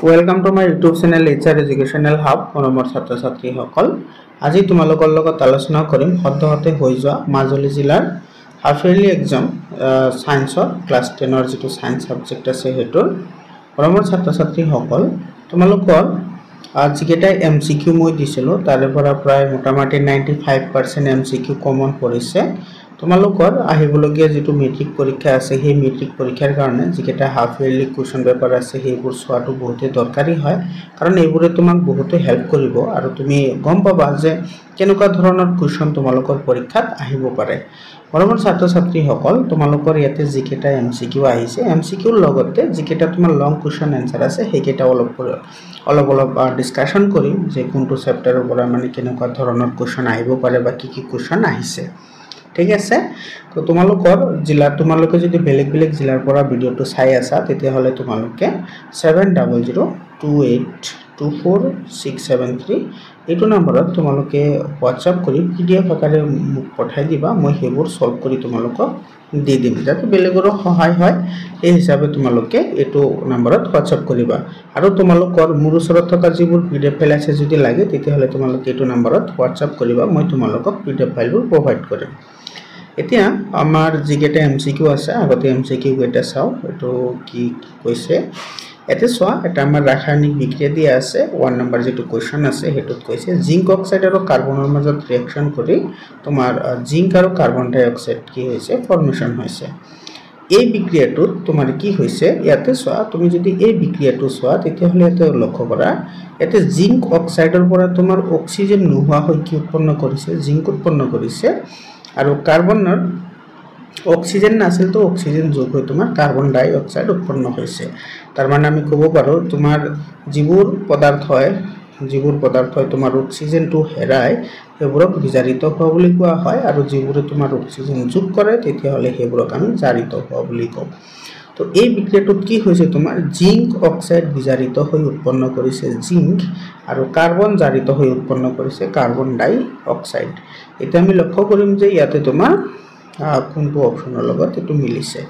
welcome to my YouTube channel HR educational hub মৰমৰ ছাত্ৰ ছাত্ৰীসকল আজি তোমালোকৰ লগত আলোচনা কৰিম সদ্যহতে হৈ যোৱা মাজুলী জিলাৰ হাফ ইয়াৰলি এক্সাম সায়েন্সৰ ক্লাছ 10 ৰ যেটো সায়েন্স সাবজেক্ট আছে হেতুৰ মৰমৰ ছাত্ৰ ছাত্ৰীসকল তোমালোকৰ যিকেটা এমসিকিউ মই দিছিলো তাৰে পৰা প্ৰায় মোটামুটি 95% এমসিকিউ কমন পৰিছে তোমালোকৰ আহিবলগীয়া যেটো মেট্ৰিক পৰীক্ষা আছে সেই মেট্ৰিক পৰীক্ষাৰ কাৰণে যিকেটা হাফ ইয়াৰলি কোৱেশ্চন পেপাৰ আছে সেইবোৰ সোৱাটো বহুত দৰকাৰী হয় কাৰণ এইবোৰে তোমাক বহুত হেল্প কৰিব আৰু তুমি গম পাবা যে কেনেকুৱা ধৰণৰ কোৱেশ্চন তোমালোকৰ পৰীক্ষাত আহিব পাৰে মৰমৰ ছাত্ৰ ছাত্ৰীসকল তোমালোকৰ ইয়াতে যিকেটা এমসিকিউ আহিছে এমসিকিউৰ লগতে যিকেটা তোমাৰ লং কোৱেশ্চন আনসাৰ আছে সেইকেটা অলপ ডিসকাশন কৰিম যে কোনটো চেপ্টাৰৰ পৰা মানে কেনেকুৱা ধৰণৰ কোৱেশ্চন আহিব পাৰে বা কি কোৱেশ্চন আহিছে ঠিক আছে তো তোমালোকে যদি বেলেগ জিলাৰ পৰা ভিডিওটো চাই আছা তেতিয়া হলে তোমালোকে 7002824673 এইটো নম্বৰত তোমালোকে WhatsApp কৰি PDF আকাৰে মোক পঠাই দিবা মই হেবোৰ সলভ কৰি তোমালোকক দি দিম যাতে বেলেগৰ সহায় হয় এই হিচাপে তোমালোকে এইটো নম্বৰত WhatsApp কৰিবা আৰু তোমালোকৰ মোৰ ওচৰত থকা যিবোৰ PDF ফাইল আছে যদি লাগে তেতিয়া হলে তোমালোকে এইটো নম্বৰত WhatsApp কৰিবা মই তোমালোকক PDF ফাইলবোৰ প্ৰভাইড কৰিম এতিয়া আমাৰ যিকেটা এমসিকিউ আছে আগতে এমসিকিউ কেটা চাও এটো কি কৈছে এতে সোয়া এটা আমাৰ ৰাসায়নিক বিক্ৰিয়া দিয়া আছে 1 নম্বৰ যেটো কোৱেশ্চন আছে হেতুত কৈছে জিংক অক্সাইড আৰু কাৰ্বনৰ মাজত ৰিঅ্যাকশন কৰি তোমাৰ জিংক আৰু কাৰ্বন ডাই অক্সাইড কি হৈছে ফৰ্মেশন হৈছে এই বিক্ৰিয়াটো তোমাৰ কি হৈছে ইয়াতে সোয়া তুমি যদি এই বিক্ৰিয়াটো সোয়া তেতিয়া হলে এতে লক্ষ্য কৰা এতে জিংক অক্সাইডৰ পৰা তোমাৰ অক্সিজেন নোহোৱা হৈ কি উৎপন্ন কৰিছে জিংক উৎপন্ন কৰিছে আৰু কাৰ্বনৰ অক্সিজেন নাছিল তো অক্সিজেন যোগ হৈ তোমাৰ কাৰ্বন ডাই অক্সাইড উৎপন্ন হৈছে তাৰ মানে আমি ক'ব পাৰো তোমাৰ যিবোৰ পদাৰ্থ হয় তোমাৰ অক্সিজেনটো হেৰাই হেবোৰক বিজাৰিত হোৱা বুলি কোৱা হয় আৰু যিবোৰে তোমাৰ অক্সিজেন যোগ কৰে তেতিয়া হলে হেবোৰক আমি জাৰিত হোৱা বুলি কওঁ তো এই বিক্ৰিয়াটোত কি হৈছে তোমাৰ জিংক অক্সাইড বিজাৰিত হৈ উৎপন্ন কৰিছে জিংক আৰু কাৰ্বন জাৰিত হৈ উৎপন্ন কৰিছে কাৰ্বন ডাই অক্সাইড এটা আমি লক্ষ্য কৰিম যে ইয়াতে তোমাৰ কোনটো অপচনৰ লগত এটো মিলিছে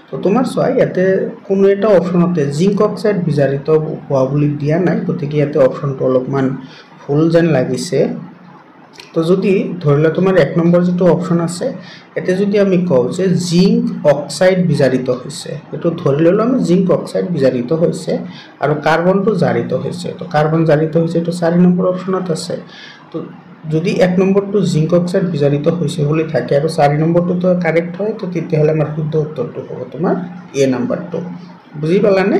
তো তোমাৰ সোয়া ইয়াতে কোনো এটা অপচনতে জিংক অক্সাইড বিজাৰিত হোৱা বুলি দিয়া নাই গতিকে ইয়াতে অপচনটো অলপমান ভুল যেন লাগিছে তো যদি ধৰিলা তোমাৰ 1 নম্বৰ যেটো অপচন আছে এতে যদি আমি কও যে জিংক অক্সাইড বিজাৰিত হৈছে এটো ধৰি ললো আমি জিংক অক্সাইড বিজাৰিত হৈছে আৰু কাৰ্বনটো জাৰিত হৈছে তো কাৰ্বন জাৰিত হৈছে তো 4 নম্বৰ অপচনত আছে তো যদি 1 নম্বৰটো জিংক অক্সাইড বিজাৰিত হৈছে বুলি থাকে আৰু 4 নম্বৰটো তো কাৰেক্ট হয় তো তেতিয়া হলে আমাৰ শুদ্ধ উত্তৰটো হ'ব তোমাৰ এ নম্বৰটো বুজি পালানে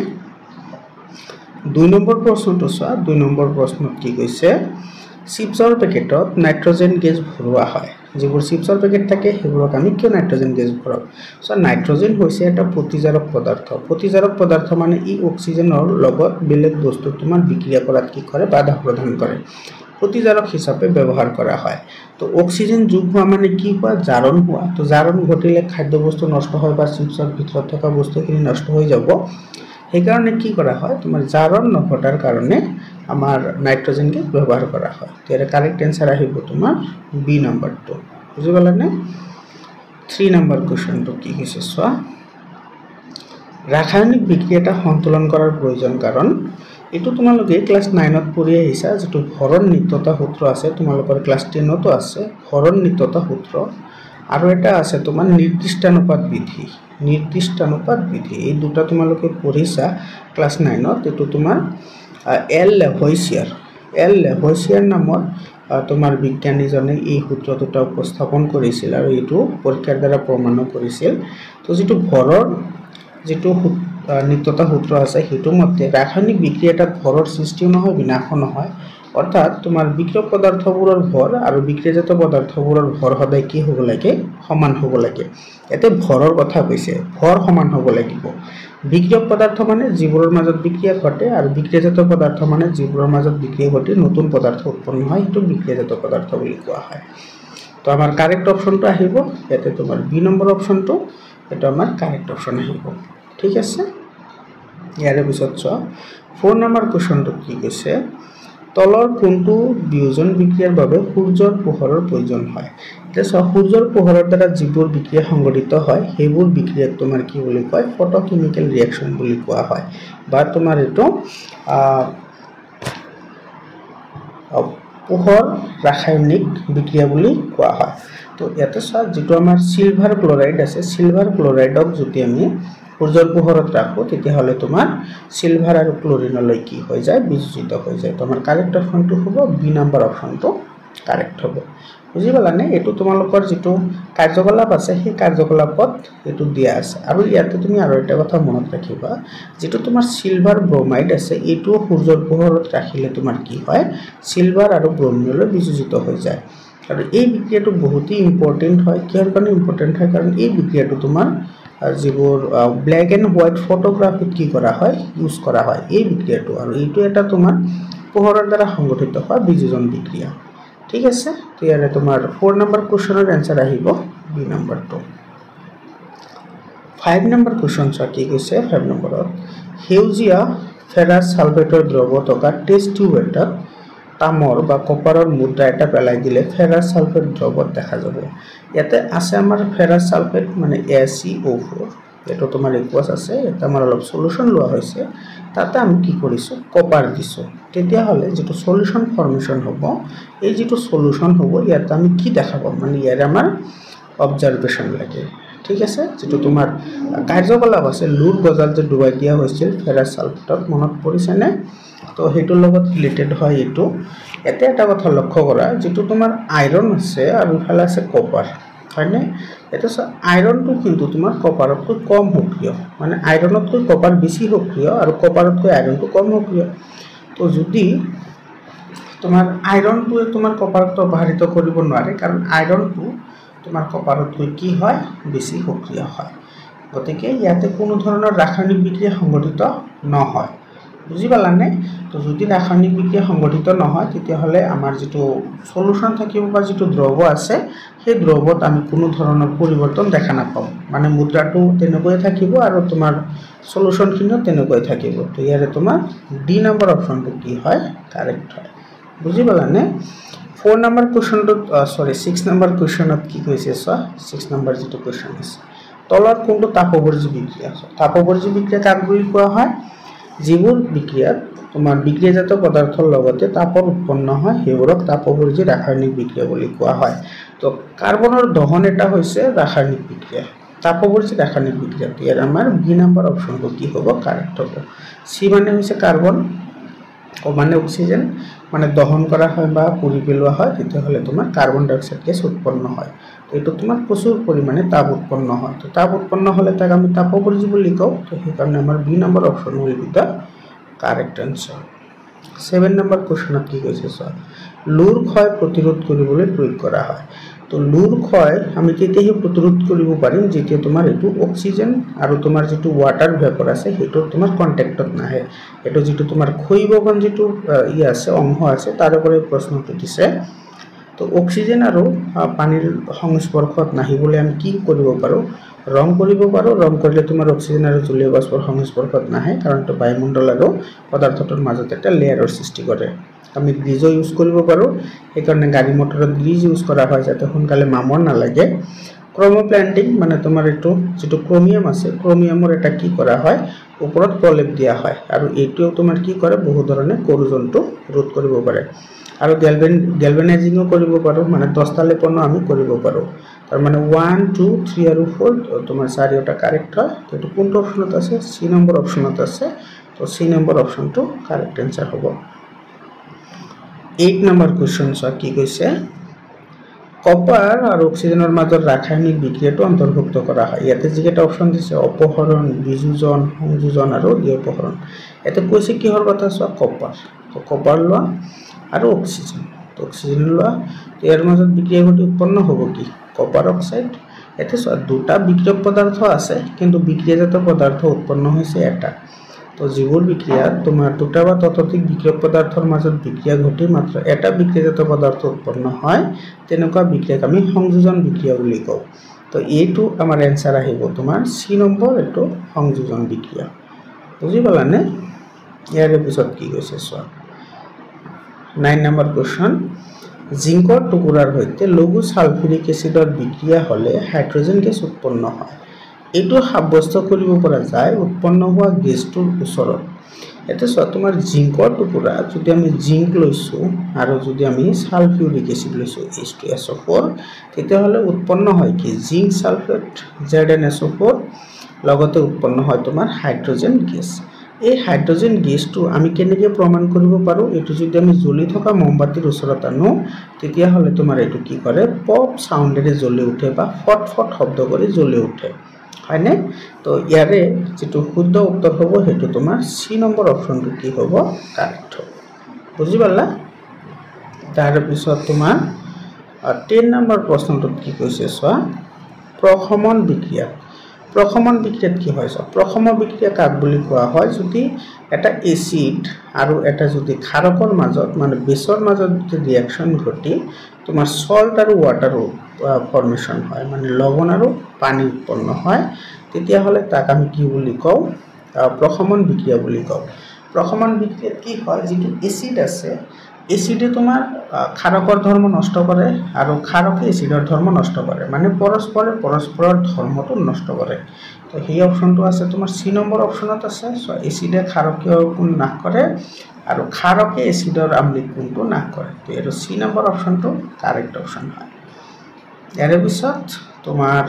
2 নম্বৰ প্ৰশ্নটো চোৱা 2 নম্বৰ প্ৰশ্নত কি কৈছে চিপছৰ পেকেটত নাইট্ৰজেন গেছ ভৰোৱা হয় যিবোৰ চিপছৰ পেকেট থাকে হেবোৰক আমি কিয় নাইট্ৰজেন গেছ ভৰাও সো নাইট্ৰজেন হৈছে এটা প্ৰতিজাৰক পদাৰ্থ মানে ই অক্সিজেনৰ লগত বেলেগ বস্তু তোমাৰ বিক্ৰিয়া কৰাত কি কৰে বাধা প্ৰদান কৰে প্ৰতিজাৰক হিচাপে ব্যৱহাৰ কৰা হয় তো অক্সিজেন যোগ হোৱা মানে কি হয় জাৰণ হোৱা তো জাৰণ ঘটিলে খাদ্য বস্তু নষ্ট হয় বা চিপছৰ ভিতৰত থকা বস্তুখিনি নষ্ট হৈ যাব এই কারণে কি করা হয় তোমার জারণ নঘটার কারণে আমার নাইট্রোজেন কে ব্যবহার করা হয় তো এর কারেক্ট आंसर আহিব তোমার বি নাম্বারটো বুঝি পালানে 3 নাম্বার কোশ্চেনটো কি হৈছে সোয়া রাসায়নিক বিক্রিয়াটা সন্তুলন করার প্রয়োজন কারণ এটো তোমালোকে ক্লাস 9 ত পঢ়ি আহিছা যেটো ভরণ নিত্যতা সূত্র আছে তোমালোকৰ ক্লাস 10 তো আছে ভৰণ নিত্যতা সূত্ৰ আৰু এটা আছে তোমাৰ নিৰ্দিষ্টানুপাত বিধি এই দুটা তোমালোকে পঢ়িছা ক্লাস 9 ত এটো তোমাৰ এল লেভয়ছিয়াৰ নামৰ তোমাৰ বিজ্ঞানীজনে এই সূত্ৰ দুটা উপস্থাপন কৰিছিল আৰু এটো পৰীক্ষাৰ দ্বাৰা প্ৰমাণ কৰিছিল তো যেটো ভৰৰ যেটো নিত্যতা সূত্ৰ আছে হেতু মতে ৰাসায়নিক বিক্ৰিয়াটা ভৰৰ সৃষ্টি নহয় বিনাশ নহয় অৰ্থাৎ তোমাৰ বিক্ৰিয়ক পদাৰ্থবোৰৰ ভৰ আৰু বিক্ৰিয়াজাত পদাৰ্থবোৰৰ ভর সদায় কি হ'ব লাগে সমান হ'ব লাগে এতে ভৰৰ কথা কৈছে ভৰ সমান হ'ব লাগিব বিক্ৰিয়ক পদাৰ্থ মানে যিবোৰৰ মাজত বিক্ৰিয়া ঘটে আৰু বিক্ৰিয়াজাত পদাৰ্থ মানে যিবোৰৰ মাজত বিক্ৰিয়া ঘটি নতুন পদাৰ্থ উৎপন্ন হয় এটো বিক্ৰিয়াজাত পদাৰ্থ বুলি কোৱা হয় তো আমাৰ কাৰেক্ট অপশনটো আহিব এতে তোমাৰ বি নম্বৰ অপশনটো এটা আমাৰ কাৰেক্ট অপশন আহিব ঠিক আছে ইয়াৰে পিছত চোৱা 4 নম্বৰ কোশ্চনটো কি কৈছে তলৰ কোনটো বিয়োজন বিক্ৰিয়াৰ বাবে সূৰ্যৰ পোহৰৰ প্ৰয়োজন হয় এতিয়া সূৰ্যৰ পোহৰৰ দ্বাৰা যিবোৰ বিক্ৰিয়া সংঘটিত হয় সেইবোৰ বিক্ৰিয়াক তোমাৰ কি বুলি কয় ফটোকেমিকেল ৰিয়েকশন বুলি কোৱা হয় বা তোমাৰ এটো পোহৰ ৰাসায়নিক বিক্ৰিয়া বুলি কোৱা হয় তো ইয়াতে যেটো আমাৰ সিলভাৰ ক্লোৰাইড আছে সিলভাৰ ক্লোৰাইডক যদি আমি সূৰ্যৰ পোহৰত ৰাখো তেতিয়া হলে তোমাৰ সিলভাৰ আৰু ক্লোৰিনলৈ কি হৈ যায় বিযোজিত হৈ যায় তো আমাৰ কাৰেক্ট অপশনটো হ'ব বি নম্বৰ অপশনটো কাৰেক্ট হবে বুঝি পালানে এটো তোমালোকৰ যেটো কাৰ্যকলাপ আছে সেই কাৰ্যকলাপত এটো দিয়া আছে আৰু ইয়াতে তুমি আৰু এটা কথা মনত ৰাখিবা যেটো তোমাৰ সিলভাৰ ব্ৰোমাইড আছে এটো সূৰ্যৰ পোহৰত ৰাখিলে তোমাৰ কি হয় সিলভাৰ আৰু ব্ৰোমিনলৈ বিযোজিত হৈ যায় আৰু এই বিক্ৰিয়াটো বহুতই ইম্পৰ্টেন্ট হয় কিহৰ কাৰণে ইম্পৰ্টেন্ট হয় কাৰণ এই বিক্ৰিয়াটো তোমাৰ যিবোৰ ব্ল্যাক এন্ড হোৱাইট ফটোগ্ৰাফিত কি কৰা হয় ইউজ কৰা হয় এই বিক্ৰিয়াটো আৰু এইটো এটা তোমাৰ পোহৰৰ দ্বাৰা সংঘটিত হয় বিযোজন বিক্ৰিয়া ঠিক আছে তো ইয়াৰে তোমাৰ 4 নম্বৰ কোৱেশ্চনৰ आंसर আহিব বি নম্বৰটো 5 নম্বৰ কোৱেশ্চন কি কৈছে 5 নম্বৰত হেউজিয়া ফেৰাছ সালফেটৰ দ্ৰৱ থকা টেষ্ট টিউব এটা তামৰ বা কপাৰৰ মুদ্ৰা এটা পেলাই দিলে ফেৰাছ সালফেট দ্ৰৱত দেখা যাব ইয়াতে আছে আমাৰ ফেৰাছ সালফেট মানে ACO4 এটো তোমাৰ ইকুয়াস আছে এটা আমাৰ অলপ সলিউশন লোৱা হৈছে তাতে আমি কি কৰিছো কপাৰ দিছো তেতিয়া হলে যেটো সলিউশন ফৰ্মেশন হ'ব এই যেটো সলিউশন হ'ব ইয়াতে আমি কি দেখাব মানে ইয়াৰ আমাৰ অবজাৰভেশন লাগে ঠিক আছে যেটো তোমাৰ কাৰ্যকলাপ আছে লুৰ গজাল যে ডুবাই দিয়া হৈছিল ফেৰাছ সালফেটত মনত পৰিছে নে তো হেতুৰ লগত ৰিলেটেড হয় এটো এতে এটা কথা লক্ষ্য কৰা যেটো তোমাৰ আইৰন আছে আৰু ইফালে আছে কপাৰ হয়নে এটা আইরনটো কিন্তু তোমার কপারতকৈ কম সক্রিয় মানে আইরনতকৈ কপার বেশি সক্রিয় আর কপারতকৈ আইরনটো কম সক্রিয় তো যদি তোমার আইরনটো তোমার কপারত প্রভাবিত কৰিব নোৱাৰে কাৰণ আইৰনটো তোমাৰ কপাৰতকৈ কি হয় বেশি সক্ৰিয় হয় গতিকে ইয়াতে কোনো ধৰণৰ ৰাসায়নিক বিক্ৰিয়া সংঘটিত নহয় বুজি পালানে তো যদি ৰাসায়নিক বিক্ৰিয়া সংঘটিত নহয় তেতিয়া হলে আমাৰ যেটো সলিউশন থাকিব বা যেটো দ্ৰৱ আছে সেই দ্ৰৱত আমি কোনো ধৰণৰ পৰিৱৰ্তন দেখা নাপাম মানে মুদ্ৰাটো তেনেকৈ থাকিব আৰু তোমাৰ সলিউশন খিনিও তেনেকৈ থাকিব তো ইয়াৰে তোমাৰ ডি নম্বৰ অপশনটো কি হয় কাৰেক্ট হয় বুজি পালানে 4 নম্বৰ কোৱেশ্চনটো 6 নম্বৰ কোৱেশ্চনত কি কৈছে 6 নম্বৰ যেটো কোৱেশ্চন আছে তলত কোনটো তাপবৰ্জ্য বিক্ৰিয়া আছে তাপবৰ্জ্য বিক্ৰিয়া কাক বুলি কোৱা হয় যিবোৰ বিক্ৰিয়াত তোমাৰ বিক্ৰিয়াজাত পদাৰ্থৰ লগতে তাপৰ উৎপন্ন হয় হেউৰক তাপবৰ্জ্য ৰাসায়নিক বিক্ৰিয়া বুলি কোৱা হয় তো কাৰ্বনৰ দহন এটা হৈছে ৰাসায়নিক বিক্ৰিয়া তাপবৰ্জ্য ৰাসায়নিক বিক্ৰিয়া ইয়াৰ আমাৰ বি নম্বৰ অপশনটো কি হ'ব কাৰেক্ট হ'ব সি মানে হৈছে কাৰ্বন ও মানে অক্সিজেন মানে দহন কৰা হয় বা পুৰি পেলোৱা হয় তেতিয়া হলে তোমাৰ কাৰ্বন ডাই অক্সাইড গ্যাস উৎপন্ন হয় তো এটো তোমাৰ প্ৰচুৰ পৰিমাণে তাপ উৎপন্ন হয় তো তাপ উৎপন্ন হলে তাক আমি তাপবৰ্জ্য বুলি কওঁ তো সেই কাৰণে আমাৰ B number option will be the correct answer 7 number কোৱেশ্চনত কি কৈছে লুৰ ক্ষয় প্ৰতিৰোধ কৰিবলৈ প্ৰয়োগ কৰা হয় তো লুৰ ক্ষয় আমি তেতিয়াহে প্ৰতিৰোধ কৰিব পাৰিম যেতিয়া তোমাৰ এটো অক্সিজেন আৰু তোমাৰ যেটো ওয়াটাৰ ভেপৰ আছে হেটো তোমাৰ কন্টাক্টত নাহে এটো যেটো তোমাৰ ক্ষয়িবগন যেটো ই আছে অংশ আছে তাৰ ওপৰত প্ৰশ্নটো দিছে তো অক্সিজেন আৰু পানীৰ সংস্পৰ্শত নাহিবলৈ আমি কি কৰিব পাৰো ৰং কৰিব পাৰো ৰং কৰিলে তোমাৰ অক্সিজেন আৰু জলীয় বাষ্পৰ সংস্পৰ্শত নাহে কাৰণ তো বায়ুমণ্ডল আৰু পদাৰ্থটোৰ মাজত এটা লেয়াৰৰ সৃষ্টি কৰে আমি গ্ৰিজ ইউজ কৰিব পাৰো এই কাৰণে গাড়ী মটৰত গ্ৰিজ ইউজ কৰা হয় যাতে সোনকালে মামৰ নালাগে ক্ৰোমোপ্লান্টিং মানে তোমাৰ এটো যেটো ক্ৰোমিয়াম আছে ক্ৰোমিয়ামৰ এটা কি কৰা হয় ওপৰত প্ৰলেপ দিয়া হয় আৰু এটোও তোমাৰ কি কৰে বহু ধৰণে কৰোজনটো ৰোধ কৰিব পাৰে আৰু গ্যালভানাইজিংও কৰিব পাৰো মানে 10টা লেপনো আমি কৰিব পাৰো তাৰ মানে 1 2 3 আৰু 4 তোমাৰ চাৰিটা কাৰেক্ট হয় তো এটো কোনটো অপশনত আছে সি নম্বৰ অপশনত আছে তো সি নম্বৰ অপশনটো কাৰেক্ট आंसर হ'ব 8 নম্বৰ কোৱেশ্চন কি কৈছে কপাৰ আৰু অক্সিজেনৰ মাজত ৰাসায়নিক বিক্ৰিয়াটো অন্তৰ্ভুক্ত কৰা হয় ইয়াতে যিকেটা অপশন দিছে অপহৰণ বিযোজন সংযোজন আৰু দ্বিঅপহৰণ এতে কৈছে কিহৰ কথা কপাৰ তো কপাৰ লোৱা আৰু অক্সিজেন তো অক্সিজেন লোৱা ইয়াৰ মাজত বিক্ৰিয়া ঘটি উৎপন্ন হ'ব কি কপাৰ অক্সাইড এতে দুটা বিক্ৰিয়ক পদাৰ্থ আছে কিন্তু বিক্ৰিয়াজাত পদাৰ্থ উৎপন্ন হৈছে এটা তো যিবোৰ বিক্ৰিয়া তোমাৰ দুটা বা ততোধিক বিক্ৰিয়ক পদাৰ্থৰ মাজত বিক্ৰিয়া ঘটি মাত্ৰ এটা বিক্ৰিয়াজাত পদাৰ্থ উৎপন্ন হয় তেনেকুৱা বিক্ৰিয়াক আমি সংযোজন বিক্ৰিয়া বুলি কওঁ তো এইটো আমাৰ आंसर আহিব তোমাৰ সি নম্বৰ এটো সংযোজন বিক্ৰিয়া বুজি পালানে ইয়াৰ পিছত কি কৈছে 9 নম্বৰ কোৱেশ্চন জিংকৰ টুকুৰাৰ সৈতে লঘু সালফিউৰিক এসিডৰ বিক্ৰিয়া হলে হাইড্ৰোজেন গেছ উৎপন্ন হয় এইটো সাব্যস্ত কৰিব পৰা যায় উৎপন্ন হোৱা গেছটোৰ ওচৰত এতে চোৱা তোমাৰ জিংকৰ টুকুৰা যদি আমি জিংক লৈছো আৰু যদি আমি সালফিউরিক এসিড লৈছো H2SO4 তেতিয়া হলে উৎপন্ন হয় কি জিংক সালফেট ZnSO4 লগতে উৎপন্ন হয় তোমাৰ হাইড্ৰোজেন গেছ এই হাইড্ৰোজেন গেছটো আমি কেনেকৈ প্ৰমাণ কৰিব পাৰো এটো যদি আমি জ্বলি থকা মমবাতিৰ ওচৰত আনো তেতিয়া হলে তোমাৰ এটো কি কৰে পপ সাউন্ডেৰে জ্বলি উঠে বা ফট ফট শব্দ কৰি জ্বলি উঠে হয়নে তো ইয়াৰে যেটো শুদ্ধ উত্তৰ হ'ব হেতু তোমাৰ সি নম্বৰ অপচনটো কি হ'ব কাৰেক্ট হ'ব বুজি পালা তাৰ পিছত তোমাৰ 10 নম্বৰ প্ৰশ্নটোত কি কৈছে চোৱা প্ৰশমন বিক্ৰিয়া কি হয় প্ৰশম বিক্ৰিয়া কাক বুলি কোৱা হয় যদি এটা এসিড আৰু এটা যদি ক্ষাৰকৰ মাজত মানে বেছৰ মাজত যদি ৰিঅ্যাকশন ঘটি তোমাৰ সল্ট আৰু ওয়াটাৰ ফৰ্মেশন হয় মানে লবণ আৰু পানী উৎপন্ন হয় তেতিয়া হলে তাক আমি কি বুলি কও প্ৰশমন বিক্ৰিয়া বুলি কও প্ৰশমন বিক্ৰিয়াত কি হয় যেটো এসিড আছে এসিডে তোমাৰ ক্ষাৰকৰ ধৰ্ম নষ্ট কৰে আৰু ক্ষাৰকে এসিডৰ ধৰ্ম নষ্ট কৰে মানে পৰস্পৰৰ ধৰ্মটো নষ্ট কৰে তো সেই অপচনটো আছে তোমাৰ সি নম্বৰ অপচনত আছে সো এসিডে ক্ষাৰকীয় গুণ নাশ কৰে আৰু ক্ষাৰকে এসিডৰ আম্লিক গুণটো নাশ কৰে তো এটো সি নম্বৰ অপচনটো কাৰেক্ট অপচন হয় ইয়াৰ পিছত তোমাৰ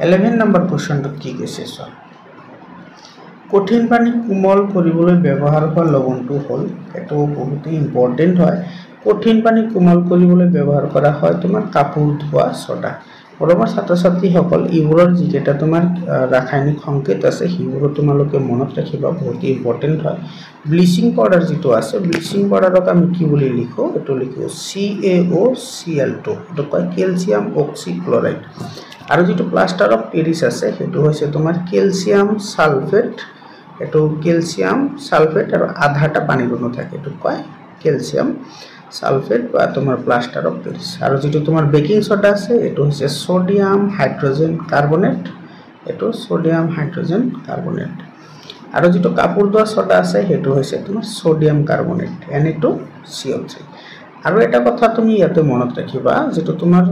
11 নম্বৰ কোৱেশ্চনটো কি কৈছে চোৱা কঠিন পানী কোমল কৰিবলৈ ব্যৱহাৰ হোৱা লৱণটো হল এটো বহুত ইম্পৰ্টেন্ট হয় কঠিন পানী কোমল কৰিবলৈ ব্যৱহাৰ কৰা হয় তোমাৰ কাপোৰ ধোৱা সোডা পৰমৰ ছাত্ৰ-ছাত্ৰী সকল ইবোৰৰ যিকেটা তোমাৰ ৰাসায়নিক সংকেত আছে হিবোৰো তোমালোকে মনত ৰাখিবা বহুত ইম্পৰ্টেন্ট হয় ব্লিচিং পাউডাৰ যেটো আছে ব্লিচিং পাউডাৰক আমি কি বুলি লিখো এটো লিখো CaOCl2 এটো কয় ক্যালসিয়াম অক্সিক্লোৰাইড আৰু যেটো প্লাষ্টাৰ অফ পেৰিছ আছে হেতু হৈছে তোমাৰ ক্যালসিয়াম সালফেট এটো ক্যালসিয়াম সালফেট আৰু আধাটা পানীৰ অনু থাকে এটো কয় ক্যালসিয়াম সালফেট বা তোমাৰ প্লাষ্টাৰ অফ পেৰিছ আৰু যেটো তোমাৰ বেকিং সোডা আছে এটো হৈছে সোডিয়াম হাইড্ৰোজেন কাৰ্বনেট এটো সোডিয়াম হাইড্ৰোজেন কাৰ্বনেট আৰু যেটো কাপোৰ ধোৱা সোডা আছে হেতু হৈছে তোমাৰ সোডিয়াম কাৰ্বনেট Na2CO3 আৰু এটা কথা তুমি ইয়াতে মনত ৰাখিবা যেটো তোমাৰ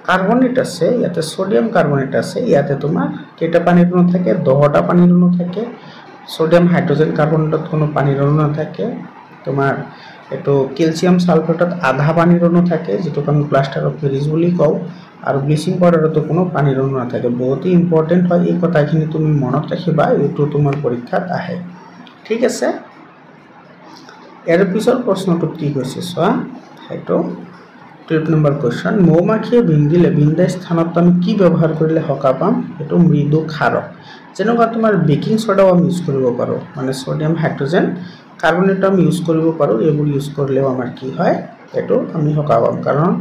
কার্বনেট আছে ইয়াতে সোডিয়াম কার্বনেট আছে ইয়াতে তোমার কেটা পানির অণু থাকে 10টা পানির অণু থাকে সোডিয়াম হাইড্রোজেন কার্বনেটত কোনো পানির অণু না থাকে তোমার এটো ক্যালসিয়াম সালফেটত আধা পানির অণু থাকে যেটো আমি প্লাস্টার অফ পেরিস বলি কও আর ব্লিচিং পাউডারত কোনো পানির অণু না থাকে বহুত ইম্পর্টেন্ট হয় এই কথাখিনি তুমি মনত রাখিবা এটো তোমার পরীক্ষাত আহে ঠিক আছে এর পিছৰ প্ৰশ্নটো কি কৈছে সোৱা এটো 12 নম্বৰ কোৱেশ্চন মৌমাখিয়ে বিন্দিলে বিন্দা স্থানত আমি কি ব্যৱহাৰ কৰিলে হকা পাম এটো মৃদু ক্ষাৰক যেনেকুৱা তোমাৰ বেকিং সোডাও আমি ইউজ কৰিব পাৰো মানে সোডিয়াম হাইড্ৰোজেন কাৰ্বনেট আমি ইউজ কৰিব পাৰো এবোৰ ইউজ কৰিলেও আমাৰ কি হয় এটো আমি হকা পাম কাৰণ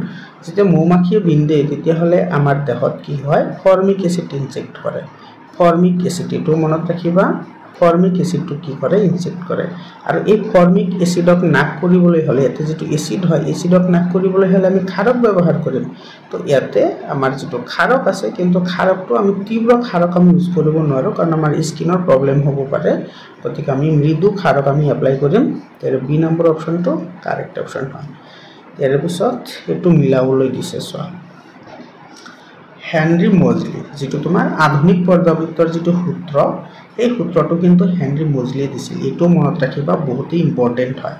যেতিয়া মৌমাখিয়ে বিন্দে তেতিয়া হলে আমাৰ দেহত কি হয় ফৰ্মিক এসিড ইনজেক্ট কৰে ফৰ্মিক এসিড এটো মনত ৰাখিবা ফৰ্মিক এসিডটো কি কৰে ইনজেক্ট কৰে আৰ এই ফৰ্মিক এসিডক নাক কৰিবলৈ হলে এতে যেটো এসিড হয় এসিডক নাক কৰিবলৈ হলে আমি ক্ষাৰক ব্যৱহাৰ কৰিম তো ইয়াতে আমাৰ যেটো ক্ষাৰক আছে কিন্তু ক্ষাৰকটো আমি তীব্ৰ ক্ষাৰক আমি ইউজ কৰিব নোৱাৰো কাৰণ আমাৰ স্কিনৰ প্ৰবলেম হ'ব পাৰে গতিকে আমি মৃদু ক্ষাৰক আমি এপ্লাই কৰিম এৰ বি নম্বৰ অপচনটো কাৰেক্ট অপচন হয় এৰ পিছত এটো মিলাবলৈ দিছে সোৱা হেনৰি মজলি যেটো তোমাৰ আধুনিক পৰ্যাবৃত্তৰ যেটো সূত্ৰ এই সূত্ৰটো কিন্তু হেনৰি মজলিয়ে দিছিল এটো মনত ৰাখিবা বহুত ইম্পৰ্টেন্ট হয়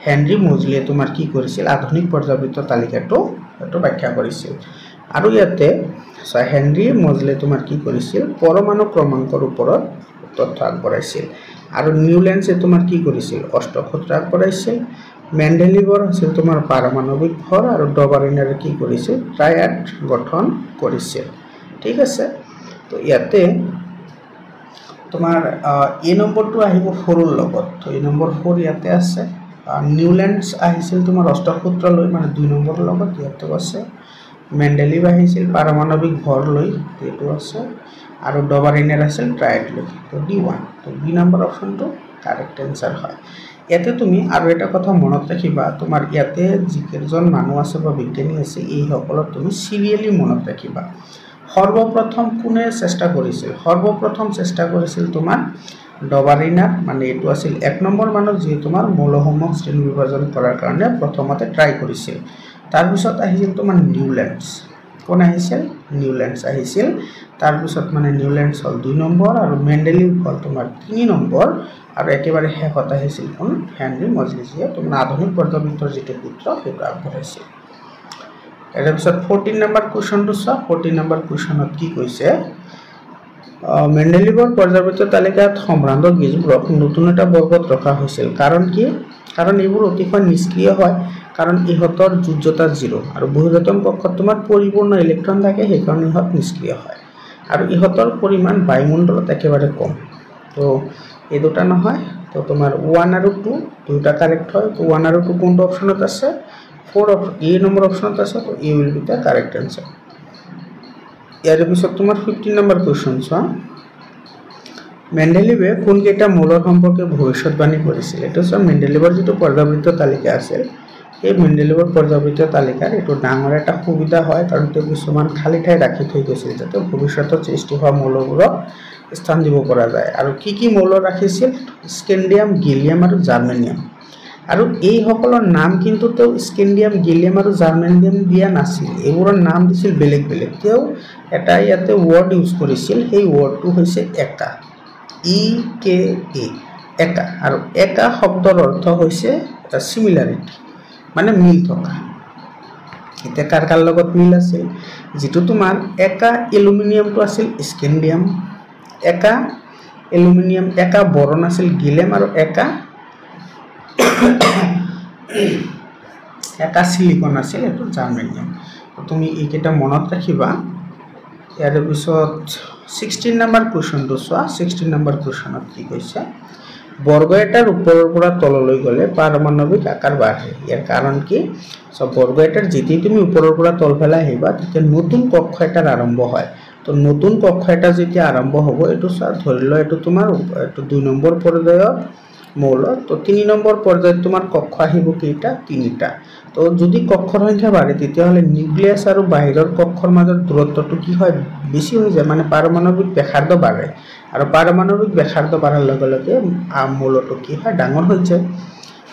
হেনৰি মজলিয়ে তোমাৰ কি কৰিছিল আধুনিক পৰ্যাবৃত্ত তালিকাটো এটো ব্যাখ্যা কৰিছিল আৰু ইয়াতে হেনৰি মজলিয়ে তোমাৰ কি কৰিছিল পৰমাণু ক্ৰমাঙ্কৰ ওপৰত তথ্য আগবঢ়াইছিল আৰু নিউল্যান্ডছে তোমাৰ কি কৰিছিল অষ্টসূত্ৰ আগবঢ়াইছিল মেন্ডেলিভৰ আছিল তোমাৰ পাৰমাণবিক ভৰ আৰু ডবাৰিনাৰে কি কৰিছিল ট্ৰায়াড গঠন কৰিছিল ঠিক আছে তো ইয়াতে তোমাৰ এ নম্বৰটো আহিব 4 ৰ লগত তো এই নম্বৰ 4 ইয়াতে আছে নিউল্যান্ডস আহিছিল তোমাৰ অষ্টসূত্ৰ লৈ মানে 2 নম্বৰৰ লগত ইয়াতে আছে মেন্ডেলিভ আহিছিল পাৰমাণবিক ভৰ লৈ এটো আছে আৰু ডবাৰিনাৰ আছিল ট্ৰায়াড লৈ তো D1 তো বি নম্বৰ অপচনটো কাৰেক্ট आंसर হয় ইয়াতে তুমি আৰু এটা কথা মনত ৰাখিবা তোমাৰ ইয়াতে যিকেজন মানুহ আছে বা বিজ্ঞানী আছে এই সকলক তুমি সিৰিয়ালি মনত ৰাখিবা সৰ্বপ্ৰথম কোনে চেষ্টা কৰিছিল সৰ্বপ্ৰথম চেষ্টা কৰিছিল তোমাৰ ডবাৰিনাৰ মানে এইটো আছিল 1 নম্বৰ মানত যি তোমাৰ মৌলসমূহ শ্ৰেণী বিভাজন কৰাৰ কাৰণে প্ৰথমতে ট্ৰাই কৰিছিল তাৰ পিছত আহিছিল তোমাৰ নিউল্যান্ডছ কোন আহিছিল নিউল্যান্ডছ আহিছিল তাৰ পিছত মানে নিউল্যান্ডছ হল 2 নম্বৰ আৰু মেন্ডেলিভ হল তোমাৰ 3 নম্বৰ আৰু একেবাৰে শেষত আহিছিল কোন হেনৰি মজলিছে তোমাৰ আধুনিক পৰ্যাবৃত্তৰ যেটো সূত্ৰ সেইটো আগবঢ়াইছিল এৰ পিছত 14 নম্বৰ কোৱেশ্চনটো চোৱা 14 নম্বৰ কোৱেশ্চনত কি কৈছে মেন্ডেলিভৰ পৰ্যাবৃত্ত তালিকাত সম্ভ্ৰান্ত গীজবোৰক নতুন এটা বৰ্গত ৰখা হৈছিল কাৰণ কি কাৰণ এইবোৰ অতিশয় নিষ্ক্ৰিয় হয় কাৰণ ইহতৰ যোজ্যতা 0 আৰু বহুজাতম কক্ষত তোমাৰ পৰিপূৰ্ণ ইলেক্ট্ৰন থাকে সেইকাৰণে ইহত নিষ্ক্ৰিয় হয় আৰু ইহতৰ পৰিমাণ বায়ুমণ্ডলত একেবাৰে কম তো এই দুটা নহয় তো তোমাৰ 1 আৰু 2 দুটা কাৰেক্ট হয় তো 1 আৰু 2 কোনটো অপশনত আছে 4 অপশন এ নম্বৰ অপশনত আছে তো A will be the correct answer ইয়াৰ পিছত তোমাৰ 15 নম্বৰ কোৱেশ্চন চোৱা মেন্ডেলিভে কোন কেইটা মৌলৰ সম্পৰ্কে ভৱিষ্যতবাণী কৰিছিল এটা চোৱা মেন্ডেলিভৰ যেটো পৰ্যাবৃত্ত তালিকা আছে এই মেন্ডেলিভৰ পৰ্যাবৃত্ত তালিকাৰ এটো ডাঙৰ এটা সুবিধা হয় কাৰণ তেওঁ কিছুমান খালি ঠাই ৰাখি থৈ গৈছিল যাতে ভৱিষ্যতত সৃষ্টি হোৱা মৌলবোৰক স্থান দিব পৰা যায় আৰু কি মৌল ৰাখিছিল স্কেন্ডিয়াম গিলিয়াম আৰু জাৰ্মেনিয়াম আৰু এই সকলৰ নাম কিন্তু তেওঁ স্কেন্ডিয়াম গিলিয়াম আৰু জাৰ্মেনিয়াম দিয়া নাছিল এইবোৰৰ নাম দিছিল বেলেগ বেলেগ তেওঁ এটা ইয়াতে ওয়াৰ্ড ইউজ কৰিছিল সেই ওয়াৰ্ডটো হৈছে একা ই কে এ একা আৰু একা শব্দৰ অৰ্থ হৈছে এটা সিমিলাৰিটি মানে মিল থকা এটা কাৰ লগত মিল আছে যেটো তোমাৰ একা এলুমিনিয়ামটো আছিল স্কেন্ডিয়াম একা এলুমিনিয়াম একা বৰণ আছিল গিলিয়াম আৰু একা সিলিকন আছিল এটো জাৰ্মেনিয়াম তুমি এইকেইটা মনত ৰাখিবা ইয়াৰ পিছত 16 নম্বৰ কোৱেশ্চনটো চোৱা 16 নম্বৰ কোৱেশ্চনত কি কৈছে বৰ্গ এটাৰ ওপৰৰ পৰা তললৈ গলে পাৰমাণবিক আকাৰ বাঢ়ে ইয়াৰ কাৰণ কি সব বৰ্গ এটাৰ যেতিয়া তুমি ওপৰৰ পৰা তলফালে আহিবা তেতিয়া নতুন কক্ষ এটাৰ আৰম্ভ হয় তো নতুন কক্ষ এটা যেতিয়া আৰম্ভ হ'ব এটো চোৱা ধৰিলো এটো তোমাৰ এটো 2 নম্বৰ পৰ্যায়ৰ মৌল তো 3 নম্বৰ পৰ্যায়ত তোমাৰ কক্ষ আহিব কেইটা তিনিটা তো যদি কক্ষৰ সংখ্যা বাঢ়ে তেতিয়া হলে নিউক্লিয়াছ আৰু বাহিৰৰ কক্ষৰ মাজৰ দূৰত্বটো কি হয় বেছি হৈ যায় মানে পাৰমাণবিক ব্যাসাৰ্ধ বাঢ়ে আৰু পাৰমাণবিক ব্যাসাৰ্ধ বাঢ়াৰ লগে লগে মৌলটো কি হয় ডাঙৰ হৈ যায়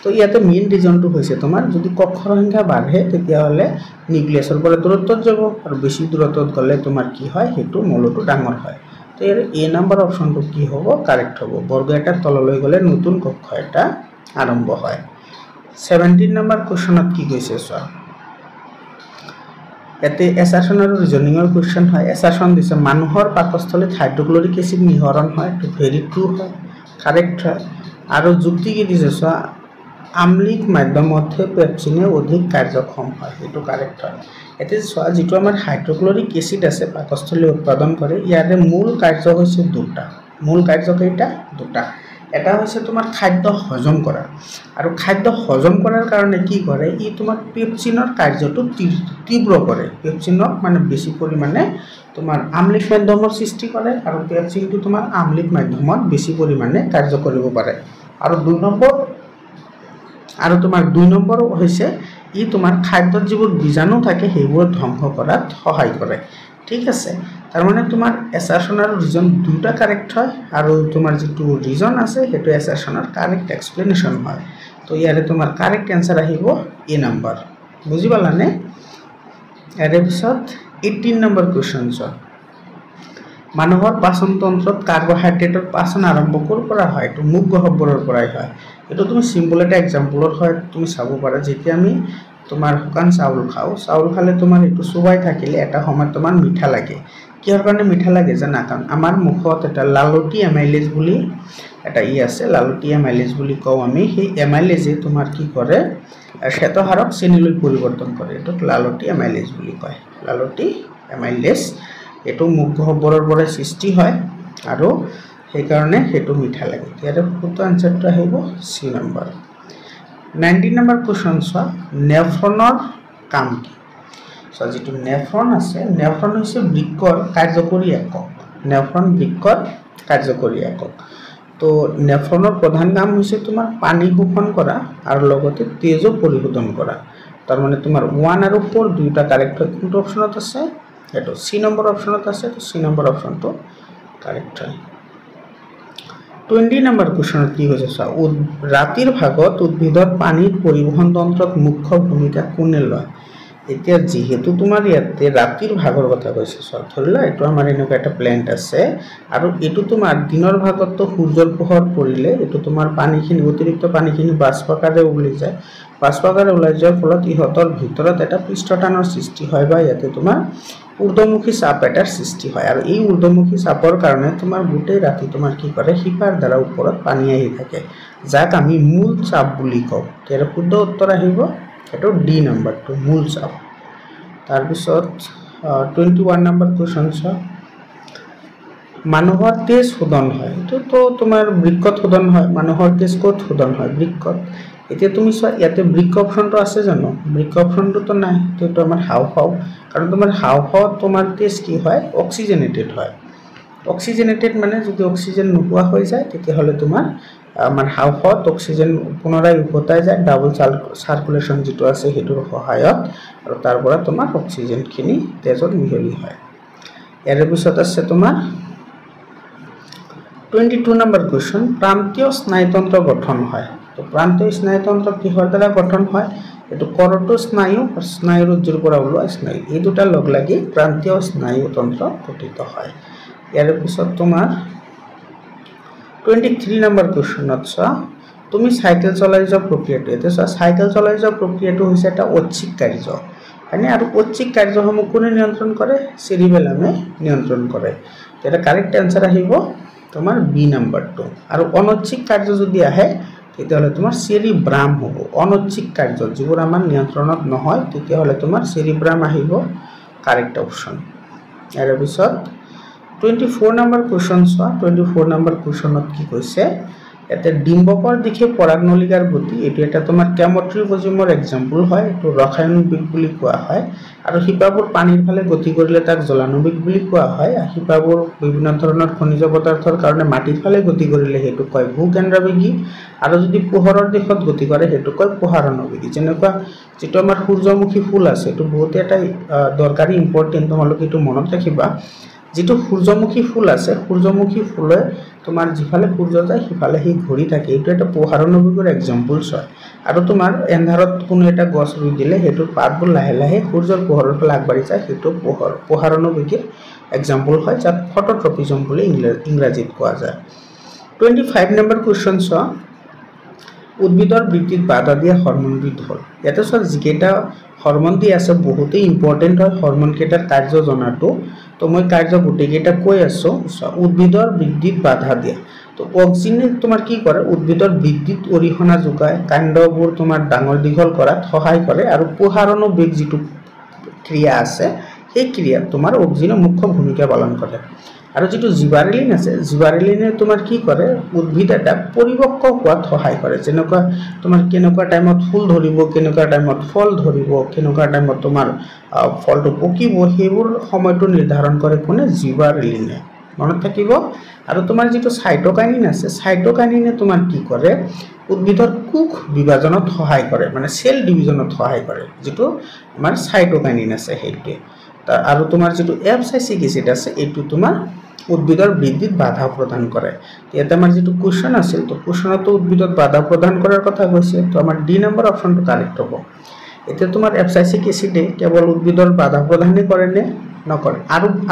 তো ইয়াতে মেইন ৰিজনটো হৈছে তোমাৰ যদি কক্ষৰ সংখ্যা বাঢ়ে তেতিয়া হলে নিউক্লিয়াছৰ পৰা দূৰত্বত যাব আৰু বেছি দূৰত্বত গলে তোমাৰ কি হয় হেতু মৌলটো ডাঙৰ হয় তো এৰ এ নাম্বাৰ অপশনটো কি হ'ব কাৰেক্ট হ'ব বৰ্গ এটাৰ তললৈ গলে নতুন কক্ষ এটা আৰম্ভ হয় 17 নম্বৰ কোৱেশ্চনত কি কৈছে চোৱা এতে এসাৰশন আৰু ৰিজনিংৰ কোৱেশ্চন হয় এসাৰশন দিছে মানুহৰ পাকস্থলীত হাইড্ৰক্লোৰিক এসিড নিহৰণ হয় তো ভেৰি ট্ৰু হয় কাৰেক্ট হয় আৰু যুক্তি কি দিছে চোৱা আম্লিক মাধ্যমতে পেপচিনে অধিক কাৰ্যক্ষম হয় এটো কাৰেক্ট হয় এতে চোৱা যেটো আমাৰ হাইড্ৰক্লোৰিক এসিড আছে পাকস্থলী উৎপাদন কৰে ইয়াৰে মূল কাৰ্য হৈছে দুটা মূল কাৰ্য কেইটা দুটা এটা হৈছে তোমাৰ খাদ্য হজম কৰা আৰু খাদ্য হজম কৰাৰ কাৰণে কি কৰে ই তোমাৰ পেপচিনৰ কাৰ্যটো তীব্ৰ কৰে পেপচিনক মানে বেছি পৰিমাণে তোমাৰ আম্লিক মাধ্যমৰ সৃষ্টি কৰে আৰু পেপচিনটো তোমাৰ আম্লিক মাধ্যমত বেছি পৰিমাণে কাৰ্য কৰিব পাৰে আৰু 2 নম্বৰ আৰু তোমাৰ 2 নম্বৰ হৈছে ই তোমাৰ খাদ্যৰ যিবোৰ বীজাণু থাকে সেইবোৰ ধ্বংস কৰাত সহায় কৰে ঠিক আছে তাৰ মানে তোমাৰ এসাৰশন আৰু ৰিজন দুটা কাৰেক্ট হয় আৰু তোমাৰ যেটো ৰিজন আছে হেতু এসাৰশনৰ কাৰেক্ট এক্সপ্লেনেশন হয় তো ইয়াৰে তোমাৰ কাৰেক্ট आंसर আহিব এ নম্বৰ বুজি পালানে ইয়াৰ পিছত 18 নম্বৰ কোৱেশ্চন চোৱা মানুহৰ পাচন তন্ত্ৰত কাৰ্বোহাইড্ৰেটৰ পাচন আৰম্ভ কৰ পৰা হয় তো মুখ গহ্বৰৰ পৰাই হয় এটো তুমি সিম্পল এটা एग्जांपलৰ হয় তুমি চাব পাৰা যেতিয়া আমি তোমাৰ শুকান চাউল খাও চাউল খালে তোমাৰ এটো সুবাই থাকিলে এটা সময় তোমাৰ মিঠা লাগে কিহৰ কাৰণে মিঠা লাগে জানা কাৰণ আমাৰ মুখত এটা লালটি এমাইলেজ বুলি এটা আছে লালটি এমাইলেজ বুলি কও আমি সেই এমাইলেজে তোমাৰ কি কৰে শ্বেতহাৰক চেনিলৈ পৰিৱৰ্তন কৰে এটো লালটি এমাইলেজ বুলি কয় লালটি এমাইলেজ এটো মুখ গহ্বৰৰ পৰা সৃষ্টি হয় আৰু সেই কাৰণে হেতু মিঠা লাগে ইয়াৰ ফুটো आंसरটো আহিব সি নম্বৰ 19 নম্বৰ কোৱেশ্চন চোৱা নেফ্ৰনৰ কাম কি সো যেটো নেফ্ৰন আছে নেফ্ৰন হৈছে বৃক্কৰ কাৰ্যকৰী একক নেফ্ৰন বৃক্কৰ কাৰ্যকৰী একক তো নেফ্ৰনৰ প্ৰধান কাম হৈছে তোমাৰ পানী শোষণ কৰা আৰু লগতে তেজ পৰিশোধন কৰা তাৰ মানে তোমাৰ 1 আৰু 4 দুটা কাৰেক্ট হয় কোনটো অপশনত আছে এটো সি নম্বৰ অপশনত আছে তো সি নম্বৰ অপশনটো কাৰেক্ট হয় 20 নম্বৰ কোৱেশ্যনত কি হৈছে চোৱা ৰাতিৰ ভাগত উদ্ভিদৰ পানীৰ পৰিবহণ তন্ত্ৰত মুখ্য ভূমিকা কোনে লয় এতিয়া যেহেতু তোমাৰ ইয়াতে ৰাতিৰ ভাগৰ কথা কৈছে চোৱা ধৰিলা এইটো আমাৰ এনেকুৱা এটা প্লেন্ট আছে আৰু এইটো তোমাৰ দিনৰ ভাগত সূৰ্যৰ পোহৰ পৰিলে এইটো তোমাৰ পানীখিনি অতিৰিক্ত পানীখিনি বাষ্পাকাৰে ওলাই যায় বাষ্পাকাৰে ওলাই যোৱাৰ ফলত ইহঁতৰ ভিতৰত এটা পৃষ্ঠটানৰ সৃষ্টি হয় বা ইয়াতে তোমাৰ ঊৰ্ধ্বমুখী চাপ এটাৰ সৃষ্টি হয় আৰু এই ঊৰ্ধ্বমুখী চাপৰ কাৰণে তোমাৰ গোটেই ৰাতি তোমাৰ কি কৰে শিপাৰ দ্বাৰা ওপৰত পানী আহি থাকে যাক আমি মূল চাপ বুলি কওঁ তাৰ শুদ্ধ উত্তৰ আহিব এটো ডি নম্বৰটো মূল চাপ তাৰ পিছত 21 নম্বৰ কোৱেশ্চন ছ মানুহৰ তেজ শোধন হয় এটো তো তোমাৰ বৃক্কত শোধন হয় মানুহৰ তেজ ক'ত শোধন হয় বৃক্কত এতিয়া তুমি চোৱা ইয়াতে বৃক্ক অপশনটো আছে জানো বৃক্ক অপশনটো তো নাই তো আমাৰ হাওফাও কাৰণ তোমাৰ হাওফাও তোমাৰ তেজ কি হয় অক্সিজেনেটেড হয় অক্সিজেনেটেড মানে যদি অক্সিজেন নোপোৱা হৈ যায় তেতিয়া হলে তোমাৰ আমাৰ হাওফাওত অক্সিজেন পুনৰাই উভতাই যায় ডাবল সাৰ্কুলেশন যেটো আছে হেতুৰ সহায়ত আৰু তাৰ পৰা তোমাৰ অক্সিজেন খিনি তেজত মিহলি হয় ইয়াৰ পিছত আছে তোমাৰ 22 নম্বৰ কোৱেশ্চন প্ৰান্তীয় স্নায়ুতন্ত্ৰ গঠন হয় তো প্ৰান্তীয় স্নায়ুতন্ত্ৰ কিহৰ দ্বাৰা গঠন হয় এটো কৰটো স্নায়ু আৰু স্নায়ুৰ উজ্জৰ পৰা ওলোৱা স্নায়ু এই দুটা লগ লাগি প্ৰান্তীয় স্নায়ুতন্ত্ৰ গঠিত হয় ইয়াৰ পিছত তোমাৰ 23 নম্বৰ কোৱেশ্চনত চোৱা তুমি সাইকেল চলাই যোৱা প্ৰক্ৰিয়াটো এতে চোৱা সাইকেল চলাই যোৱা প্ৰক্ৰিয়াটো হৈছে এটা ঐচ্ছিক কাৰ্য মানে আৰু ঐচ্ছিক কাৰ্যসমূহ কোনে নিয়ন্ত্ৰণ কৰে সেৰিবেলামে নিয়ন্ত্ৰণ কৰে এটা কাৰেক্ট আনসাৰ আহিব তোমাৰ বি নম্বৰটো আৰু অনৈচ্ছিক কাৰ্য যদি আহে তেতিয়াহলে তোমাৰ সেৰিব্ৰাম হ'ব অনৈচ্ছিক কাৰ্য যিবোৰ আমাৰ নিয়ন্ত্ৰণত নহয় তেতিয়াহলে তোমাৰ সেৰিব্ৰাম আহিব কাৰেক্ট অপচন ইয়াৰ পিছত 24 নম্বৰ কোৱেশ্চন চোৱা 24 নম্বৰ কোৱেশ্চনত কি কৈছে এতে ডিম্বকৰ দিশে পৰাগনলিকাৰ গতি এটো এটা তোমাৰ কেমোট্ৰিপজিমৰ এক্সাম্পল হয় এটো ৰসায়নবিক বুলি কোৱা হয় আৰু শিপাবোৰ পানীৰ ফালে গতি কৰিলে তাক জলানবিক বুলি কোৱা হয় শিপাবোৰ বিভিন্ন ধৰণৰ খনিজ পদাৰ্থৰ কাৰণে মাটিৰ ফালে গতি কৰিলে হেতু কয় ভূকেন্দ্ৰবেগী আৰু যদি পোহৰৰ দিশত গতি কৰে হেতু কয় পোহাৰণবেগী যেনেকুৱা যেটো আমাৰ সূৰ্যমুখী ফুল আছে এটো বহুত এটা দৰকাৰী ইম্পৰ্টেন্ট তোমালোকে এটো মনত ৰাখিবা যেটো সূৰ্যমুখী ফুল আছে সূৰ্যমুখী ফুলে তোমাৰ জিফালে সূৰ্য যায় সিফালে হি ঘূৰি থাকে এটো এটা পোহাৰণবেগৰ এক্সাম্পলছ হয় আৰু তোমাৰ এন্ধাৰত কোনো এটা গছ ৰুই দিলে হেতু পাতবোৰ লাহে লাহে সূৰ্যৰ পোহৰৰ ফালে আগবাঢ়ি যায় হেতু পোহাৰণবেগৰ এক্সাম্পল হয় যাক ফটোট্ৰপিজম বুলি ইংৰাজীত কোৱা যায় 25 নম্বৰ কোৱেশ্চন চোৱা উদ্ভিদৰ বৃদ্ধিত বাধা দিয়া হৰমোনবিধ হ'ল ইয়াতে চোৱা যিকেইটা হৰমোন দি আছে বহুতেই ইম্পৰ্টেন্ট হয় হৰমোন কেইটাৰ কাৰ্য জনাটো তো মই কাৰ্য গুটেকেইটা কৈ আছো উদ্ভিদৰ বৃদ্ধিত বাধা দিয়া তো অক্সিজেনে তোমাৰ কি কৰে উদ্ভিদৰ বৃদ্ধিত অৰিহণা যোগায় কাণ্ডবোৰ তোমাৰ ডাঙৰ দীঘল কৰাত সহায় কৰে আৰু পোহাৰণবেগ যেটো ক্ৰিয়া আছে এই ক্ৰিয়াত তোমাৰ অক্সিজেনে মুখ্য ভূমিকা পালন কৰে আৰু যেটো জিবাৰেলিন আছে জিবাৰেলিনে তোমাৰ কি কৰে উদ্ভিদ এটা পৰিপক্ক হোৱাত সহায় কৰে যেনেকুৱা তোমাৰ কেনেকুৱা টাইমত ফুল ধৰিব কেনেকুৱা টাইমত ফল ধৰিব কেনেকুৱা টাইমত তোমাৰ ফলটো পকিব হেবোৰ সময়টো নিৰ্ধাৰণ কৰে কোনে জিবাৰেলিনে মনত থাকিব আৰু তোমাৰ যেটো সাইটোকাইনিন আছে সাইটোকাইনিনে তোমাৰ কি কৰে উদ্ভিদৰ কোষ বিভাজনত সহায় কৰে মানে সেল ডিভিজনত সহায় কৰে যেটো আমাৰ সাইটোকাইনিন আছে হেইটো আৰু তোমাৰ যেটো এফসাইসিক এসিড আছে এটো তোমাৰ উদ্ভিদৰ বৃদ্ধিত বাধা প্ৰদান কৰে ইয়াতে আমাৰ যেটো কোৱেশ্চন আছিল তো কোৱেশ্চনতো উদ্ভিদত বাধা প্ৰদান কৰাৰ কথা কৈছে তো আমাৰ ডি নম্বৰ অপচনটো কাৰেক্ট হ'ব এতে তোমাৰ এফসাইসিক এসিডে কেৱল উদ্ভিদৰ বাধা প্ৰদানই কৰে নে নকৰে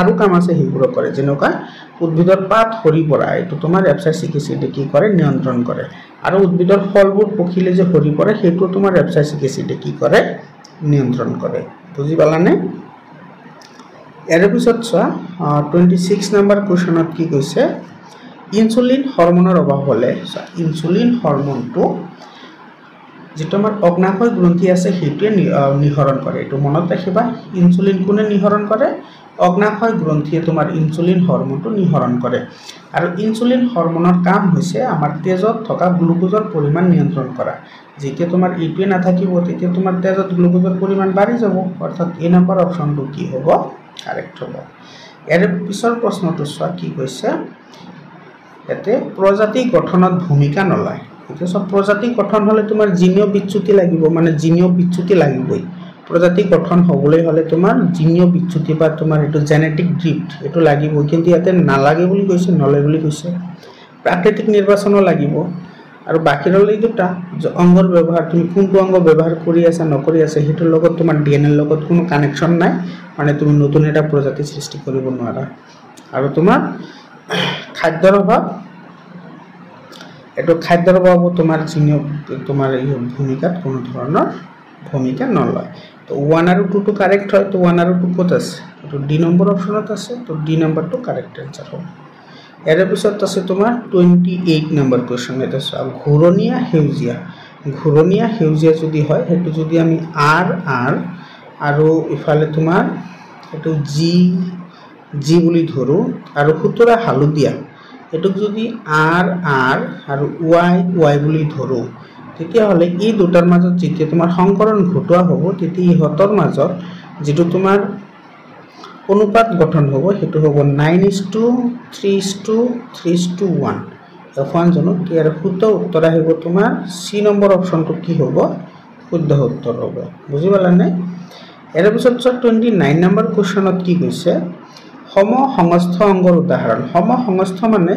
আৰু কাম আছে হেইবোৰ কৰে যেনেকুৱা উদ্ভিদৰ পাত হৰি পৰা এটো তোমাৰ এফসাইসিক এসিডে কি কৰে নিয়ন্ত্ৰণ কৰে আৰু উদ্ভিদৰ ফলবোৰ পকিলে যে হৰি পৰে হেতু তোমাৰ এফসাইসিক এসিডে কি কৰে নিয়ন্ত্ৰণ কৰে বুজি পালানে ইয়াৰ পিছত চোৱা 26 নম্বৰ কোৱেশ্চনত কি কৈছে ইনসুলিন হৰমোনৰ অভাৱ হলে ইনসুলিন হৰমোনটো যেটো আমাৰ অগ্নাশয় গ্ৰন্থি আছে হেতুৱে নিহৰণ কৰে এটো মনত ৰাখিবা ইনসুলিন কোনে নিহৰণ কৰে অগ্নাশয় গ্ৰন্থিয়ে তোমাৰ ইনসুলিন হৰমোনটো নিহৰণ কৰে আৰু ইনসুলিন হৰমোনৰ কাম হৈছে আমাৰ তেজত থকা গ্লুকোজৰ পৰিমাণ নিয়ন্ত্ৰণ কৰা যেতিয়া তোমাৰ ইটোৱে নাথাকিব তেতিয়া তোমাৰ তেজত গ্লুকোজৰ পৰিমাণ বাঢ়ি যাব অৰ্থাৎ এ নম্বৰ অপচনটো কি হ'ব কাৰেক্ট হ'ব ইয়াৰ পিছৰ প্ৰশ্নটো চোৱা কি কৈছে এতে প্ৰজাতি গঠনত ভূমিকা নলয় এটা সব প্ৰজাতি গঠন হলে তোমাৰ জিনীয় বিচ্যুতি লাগিব মানে জিনীয় বিচ্যুতি লাগিবই প্ৰজাতি গঠন হ'বলৈ হলে তোমাৰ জিনীয় বিচ্যুতি বা তোমাৰ এটো জেনেটিক ড্ৰিফট এটো লাগিব কিন্তু ইয়াতে নালাগে বুলি কৈছে নলয় বুলি কৈছে প্ৰাকৃতিক নিৰ্বাচনো লাগিব আৰু বাকি ৰল এই দুটা অংগৰ ব্যৱহাৰ তুমি কোনটো অংগ ব্যৱহাৰ কৰি আছা নকৰি আছে হেতুৰ লগত তোমাৰ ডিএনএ লগত কোনো কানেকশন নাই মানে তুমি নতুন এটা প্ৰজাতি সৃষ্টি কৰিব নোৱাৰা আৰু তোমাৰ খাদ্যৰ অভাৱ এটো খাদ্যৰ অভাৱ তোমাৰ জিনিয় তোমাৰ এই ভূমিকাত কোনো ধৰণৰ ভূমিকা নলয় তো 1 আৰু 2 টো কাৰেক্ট হয় তো 1 আৰু 2 কত আছে তো ডি নম্বৰ অপশনত আছে তো ডি নম্বৰটো কাৰেক্ট आंसर হ'ব এৰ পিছত আছে তোমাৰ 28 নম্বৰ কোৱেশ্চন এটা চাও ঘূৰণীয়া হেউজিয়া যদি হয় হেতু যদি আমি আৰ আৰ আৰু ইফালে তোমাৰ এটো জি বুলি ধৰো আৰু খুতৰা হালদিয়া এটুক যদি আৰ আৰ আৰু ওয়াই বুলি ধৰো তেতিয়া হলে এই দুটাৰ মাজত যেতিয়া তোমাৰ সংকৰণ ঘটোৱা হ'ব তেতিয়া ইহতৰ মাজত যেটো তোমাৰ অনুপাত গঠন হ'ব হেতু হ'ব 9:3:3:1 F1 জনক কি আৰু শুদ্ধ উত্তৰ আহিব তোমাৰ সি নম্বৰ অপশনটো কি হ'ব শুদ্ধ উত্তৰ হ'ব বুজি পালা নে এৰ পিছত 29 নম্বৰ কোৱেশ্চনত কি কৈছে সমসংস্থ অংগৰ উদাহৰণ সমসংস্থ মানে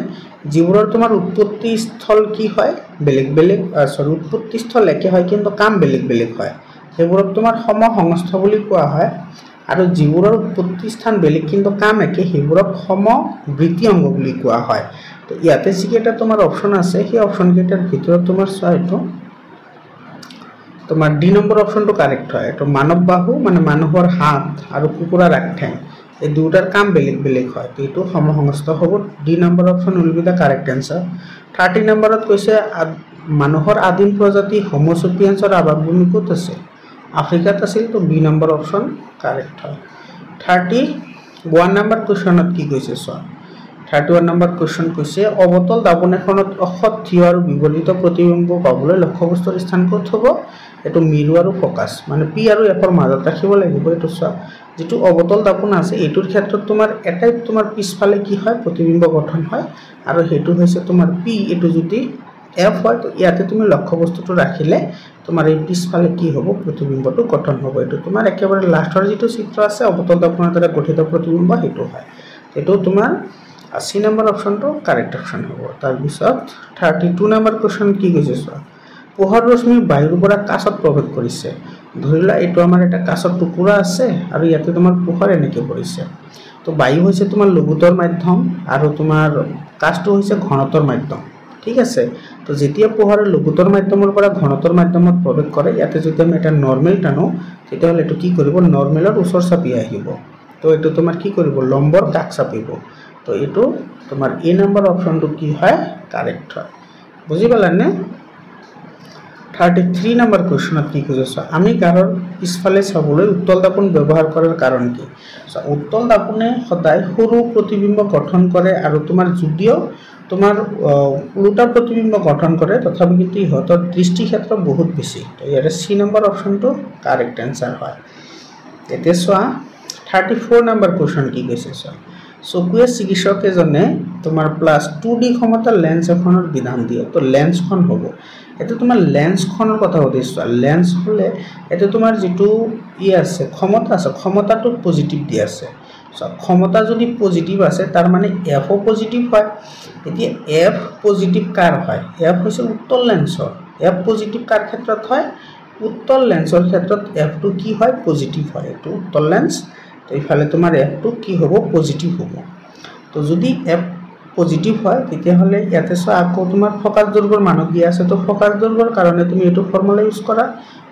যিবোৰৰ তোমাৰ উৎপত্তি স্থল কি হয় বেলেগ বেলেগ উৎপত্তি স্থল একে হয় কিন্তু কাম বেলেগ বেলেগ হয় সেইবোৰক তোমাৰ সমসংস্থ বুলি কোৱা হয় আৰু যিবোৰৰ উৎপত্তি স্থান বেলেগ কিন্তু কাম একে সেইবোৰক সমবৃত্তি অংগ বুলি কোৱা হয় তো ইয়াতে যিকেইটা তোমাৰ অপচন আছে সেই অপচন কেইটাৰ ভিতৰত তোমাৰ চয়টো তোমাৰ ডি নম্বৰ অপশনটো কাৰেক্ট হয় তো মানৱ বাহু মানে মানুহৰ হাত আৰু কুকুৰাৰ আগঠেং এই দুটাৰ কাম বেলেগ বেলেগ হয় তো এটো সমসংস্থ হ'ব D number option will be the correct answer 30 নম্বৰত কৈছে মানুহৰ আদিম প্ৰজাতি হোমো সেপিয়েন্সৰ আৱাসভূমি ক'ত আছে আফ্ৰিকাত আছিল তো বি নম্বৰ অপশন কাৰেক্ট হয় 31 নম্বৰ কোৱেশ্চনত কি কৈছে চোৱা 31 নম্বৰ কোৱেশ্চন কৈছে অবতল দাপন এখনত অখত থিয় আৰু বিপৰীত প্ৰতিবিম্ব পাবলৈ লক্ষ্যবস্তুৰ স্থান ক'ত হ'ব এটো মিৰু আৰু ফোকাস মানে পি আৰু এফৰ মাজত ৰাখিব লাগিব এটো চোৱা যেটো অবতল দাপন আছে এটোৰ ক্ষেত্ৰত তোমাৰ এটাই তোমাৰ পিছফালে কি হয় প্ৰতিবিম্ব গঠন হয় আৰু হেতু হৈছে তোমাৰ পি এটো যদি এফ হয় তো ইয়াতে তুমি লক্ষ্যবস্তুটো ৰাখিলে তোমাৰ এই পিছফালে কি হ'ব প্ৰতিবিম্বটো গঠন হ'ব এটো তোমাৰ একেবাৰে লাষ্টৰ যেটো চিত্ৰ আছে অবতল দাপনৰ দ্বাৰা গঠিত প্ৰতিবিম্ব হেতু হয় এটো তোমাৰ 80 নম্বৰ অপশনটো কাৰেক্ট অপশন হ'ব তাৰ পিছত 32 নম্বৰ কোৱেশ্চন কি কৈছে চোৱা পোহৰ ৰশ্মি বায়ুৰ পৰা কাছত প্ৰৱেশ কৰিছে ধৰিলা এটো আমাৰ এটা কাছৰ টুকুৰা আছে আৰু ইয়াতে তোমাৰ পোহৰ এনেকে পৰিছে তো বায়ু হৈছে তোমাৰ লঘুতৰ মাধ্যম আৰু তোমাৰ কাছটো হৈছে ঘনতৰ মাধ্যম ঠিক আছে তো যেতিয়া পোহৰ লঘুতৰ মাধ্যমৰ পৰা ঘনতৰ মাধ্যমত প্ৰৱেশ কৰে ইয়াতে যদি আমি এটা নৰমাল টানো তেতিয়া হলে এটো কি কৰিব নৰমালৰ ওচৰ চাপি আহিব তো এটো তোমাৰ কি কৰিব লম্বৰ কাষ চাপিব তো এটো তোমাৰ এ নম্বৰ অপশনটো কি হয় কাৰেক্ট হয় বুজি পালা নে 33 নম্বৰ কোৱেশ্চনত কি কৈছে আমি গাৰৰ পিছফালে চাবলৈ উত্তল দাপন ব্যৱহাৰ কৰাৰ কাৰণ কি উত্তল দাপনে সদায় সৰু প্ৰতিবিম্ব গঠন কৰে আৰু তোমাৰ যদিও তোমাৰ উল্টা প্ৰতিবিম্ব গঠন কৰে তথাপি কিন্তু ইহতৰ দৃষ্টি ক্ষেত্ৰ বহুত বেছি তো ইয়াৰে সি নম্বৰ অপশনটো কাৰেক্ট आंसर হয় এতে চোৱা 34 নম্বৰ কোৱেশ্চন কি কৈছে চোৱা চকুৱে চিকিৎসক এজনে তোমাৰ প্লাস 2D ক্ষমতাৰ লেন্স এখনৰ বিধান দিয়ে তো লেন্সখন হ'ব এটো তোমাৰ লেন্সখনৰ কথা কৈছো লেন্স হলে এটো তোমাৰ যেটো ই আছে ক্ষমতা আছে ক্ষমতাটো পজিটিভ দি আছে ক্ষমতা যদি পজিটিভ আছে তাৰ মানে এফ ও পজিটিভ হয় এতিয়া এফ পজিটিভ কাৰ হয় এফ হৈছে উত্তল লেন্সৰ এফ পজিটিভ কাৰ ক্ষেত্ৰত হয় উত্তল লেন্সৰ ক্ষেত্ৰত এফ টো কি হয় পজিটিভ হয় এটো উত্তল লেন্স তো ইফালে তোমাৰ এফ টো কি হ'ব পজিটিভ হ'ব তো যদি এফ পজিটিভ হয় তেতিয়া হলে ইয়াতে সো আকৌ তোমাৰ ফোকাস দৈৰ্ঘ্যৰ মানক দিয়া আছে তো ফোকাস দৈৰ্ঘ্যৰ কাৰণে তুমি এটো ফৰ্মুলা ইউজ কৰা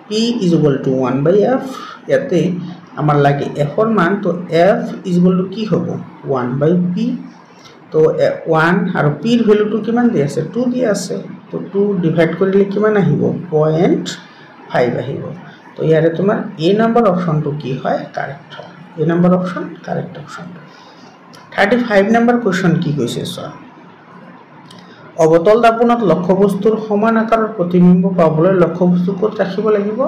p = 1/f ইয়াতে আমাৰ লাগে f ৰ মান তো f = কি হ'ব 1/p তো 1 আৰু p ৰ ভ্যালুটো কিমান দি আছে 2 দি আছে তো 2 ডিভাইড কৰিলে কিমান আহিব 0.5 আহিব তো ইয়াৰে তোমাৰ a নম্বৰ অপশনটো কি হয় কাৰেক্ট হয় a number option correct option 35 number question কি কৈছে চোৱা অবতল দাপনত লক্ষ্যবস্তুৰ সমান আকাৰৰ প্ৰতিবিম্ব পাবলৈ লক্ষ্যবস্তু ক'ত ৰাখিব লাগিব